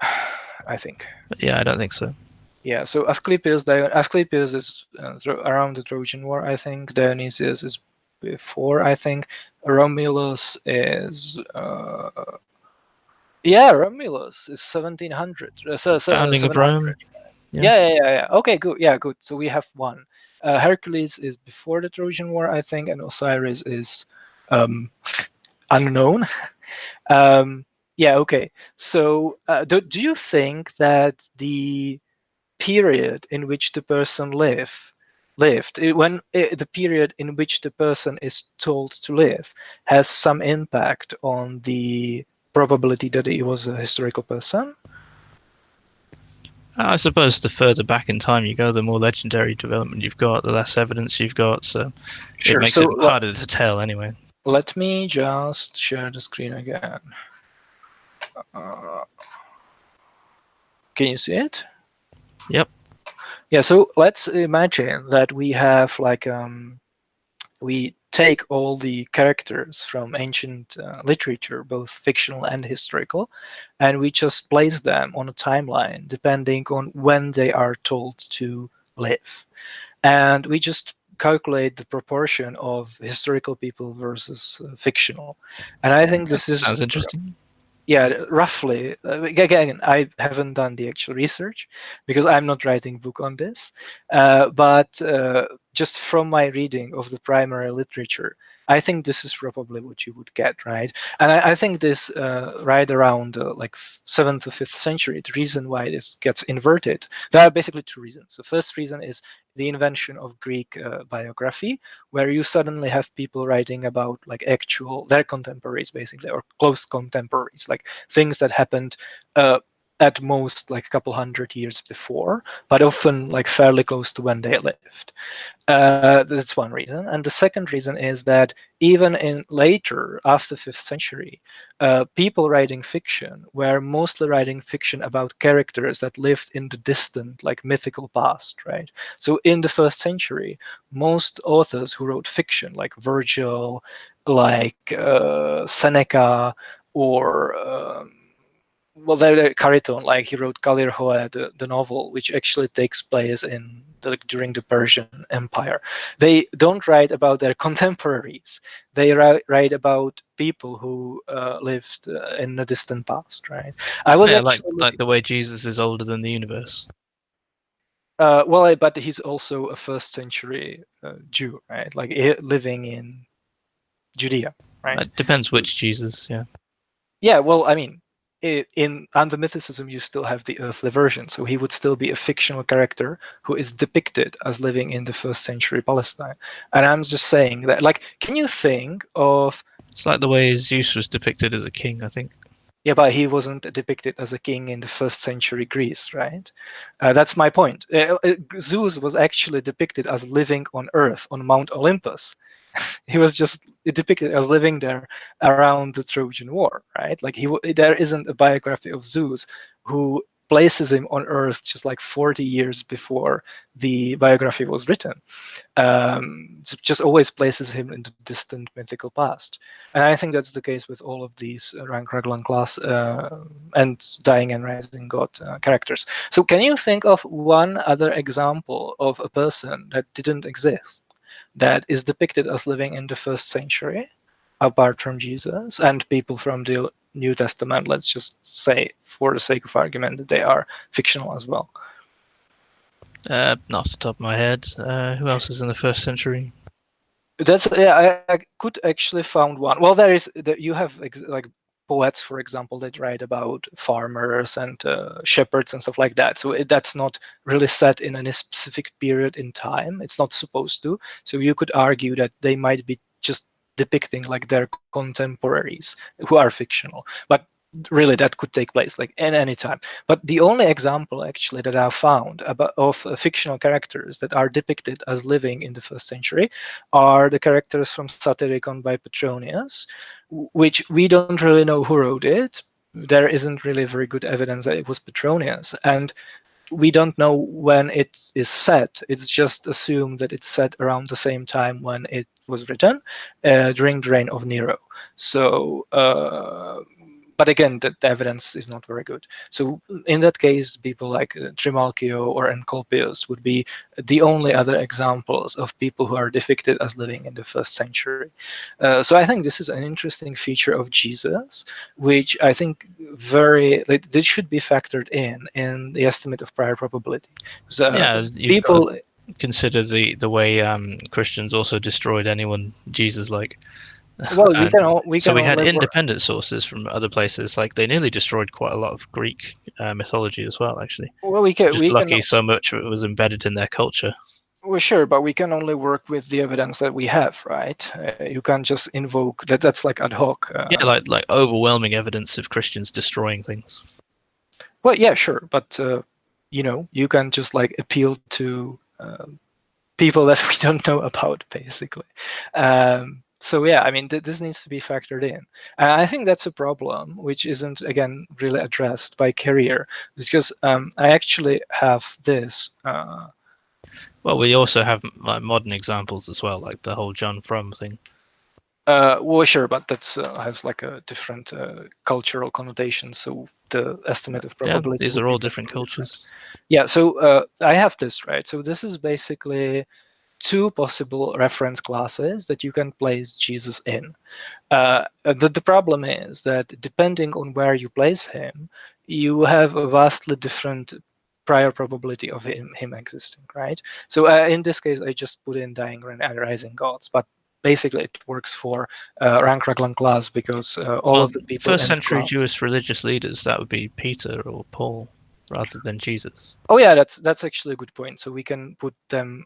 I think. But yeah, I don't think so. Yeah, so Asclepius is around the Trojan War, I think. Dionysius is before, I think. Romulus is Romulus is 1700. Founding of 700. Rome. Yeah. Okay, good. Yeah, good. So we have one. Hercules is before the Trojan War, I think, and Osiris is unknown. Yeah, okay. So do you think that the period in which the person the period in which the person is told to live has some impact on the probability that he was a historical person? I suppose the further back in time you go, the more legendary development you've got, the less evidence you've got. So Sure. it makes it harder to tell anyway. Let me just share the screen again. Can you see it? Yep. Yeah, so let's imagine that we have like we take all the characters from ancient literature, both fictional and historical, and we just place them on a timeline depending on when they are told to live. And we just calculate the proportion of historical people versus fictional. And I think this is Sounds interesting. yeah, roughly. Again, I haven't done the actual research because I'm not writing a book on this. But just from my reading of the primary literature, I think this is probably what you would get, right? And I think this right around like 7th to 5th century, the reason why this gets inverted, there are basically two reasons. The first reason is the invention of Greek biography, where you suddenly have people writing about like their contemporaries, basically, or close contemporaries, like things that happened at most like a couple hundred years before, but often like fairly close to when they lived. That's one reason. And the second reason is that even in later, after 5th century, people writing fiction were mostly writing fiction about characters that lived in the distant, like mythical past, right? So in the 1st century, most authors who wrote fiction, like Virgil, like Seneca, or Cariton, like he wrote Kalirhoe, the novel, which actually takes place during the Persian Empire. They don't write about their contemporaries. They write about people who lived in the distant past, right? I was actually like the way Jesus is older than the universe. but he's also a 1st century Jew, right? Like living in Judea, right? It depends which Jesus. Yeah. Yeah, well, I mean, in under mythicism, you still have the earthly version, so he would still be a fictional character who is depicted as living in the 1st century Palestine. And I'm just saying that, like, can you think of? It's like the way Zeus was depicted as a king, I think. Yeah, but he wasn't depicted as a king in the 1st century Greece, right? That's my point. Zeus was actually depicted as living on Earth, on Mount Olympus. He was just depicted as living there around the Trojan War, right? Like there isn't a biography of Zeus who places him on Earth just like 40 years before the biography was written. Just always places him in the distant mythical past. And I think that's the case with all of these rank, Raglan class and Dying and Rising God characters. So can you think of one other example of a person that didn't exist that is depicted as living in the 1st century, apart from Jesus and people from the New Testament? Let's just say, for the sake of argument, that they are fictional as well. Not off the top of my head. Who else is in the 1st century? That's I could actually found one. Well, there is you have like poets, for example, that write about farmers and shepherds and stuff like that. So that's not really set in any specific period in time. It's not supposed to. So you could argue that they might be just depicting like their contemporaries who are fictional, but really that could take place like in any time. But the only example actually that I found of fictional characters that are depicted as living in the 1st century are the characters from Satyricon by Petronius, which we don't really know who wrote it. There isn't really very good evidence that it was Petronius, and we don't know when it is set. It's just assumed that it's set around the same time when it was written, during the reign of Nero. So but again, the evidence is not very good. So in that case, people like Trimalchio or Encolpius would be the only other examples of people who are depicted as living in the 1st century. So I think this is an interesting feature of Jesus, which I think this should be factored in the estimate of prior probability. Yeah, you've got People to consider the way Christians also destroyed anyone Jesus-like. well, we So can we had only independent sources from other places. Like they nearly destroyed quite a lot of Greek mythology as well. Actually, well, just lucky so much it was embedded in their culture. Well, sure, but we can only work with the evidence that we have, right? You can't just invoke that. That's like ad hoc. Yeah, like overwhelming evidence of Christians destroying things. Well, yeah, sure, but you can just like appeal to people that we don't know about, basically. So yeah, I mean, this needs to be factored in, and I think that's a problem which isn't again really addressed by Carrier, because I actually have this. Well, we also have like modern examples as well, like the whole John Frum thing. Well, sure, but that's has like a different cultural connotation. So the estimate of probability. Yeah, these are all different cultures. Yeah, so I have this, right? So this is basically two possible reference classes that you can place Jesus in. The problem is that depending on where you place him, you have a vastly different prior probability of him existing, right? So in this case, I just put in Dying and Rising Gods, but basically it works for rank Raglan class because all of the people in 1st century class. Jewish religious leaders, that would be Peter or Paul rather than Jesus. Oh yeah, that's actually a good point. So we can put them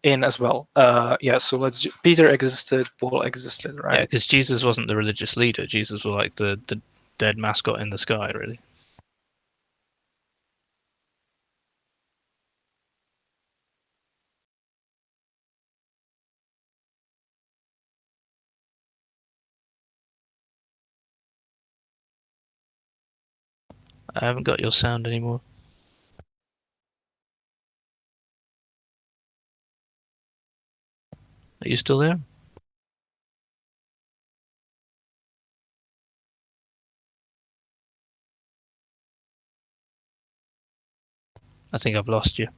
in as well. Yeah, so Peter existed, Paul existed, right? Yeah, because Jesus wasn't the religious leader. Jesus was like the dead mascot in the sky, really. I haven't got your sound anymore. Are you still there? I think I've lost you.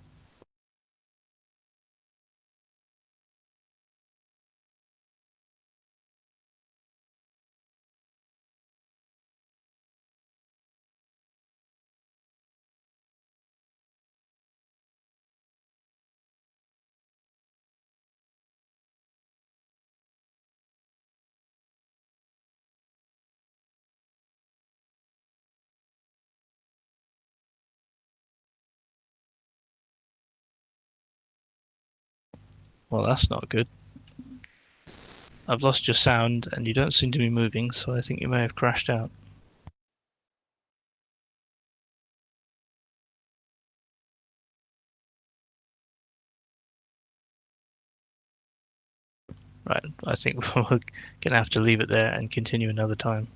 Well, that's not good. I've lost your sound and you don't seem to be moving, so I think you may have crashed out. Right, I think we're gonna have to leave it there and continue another time.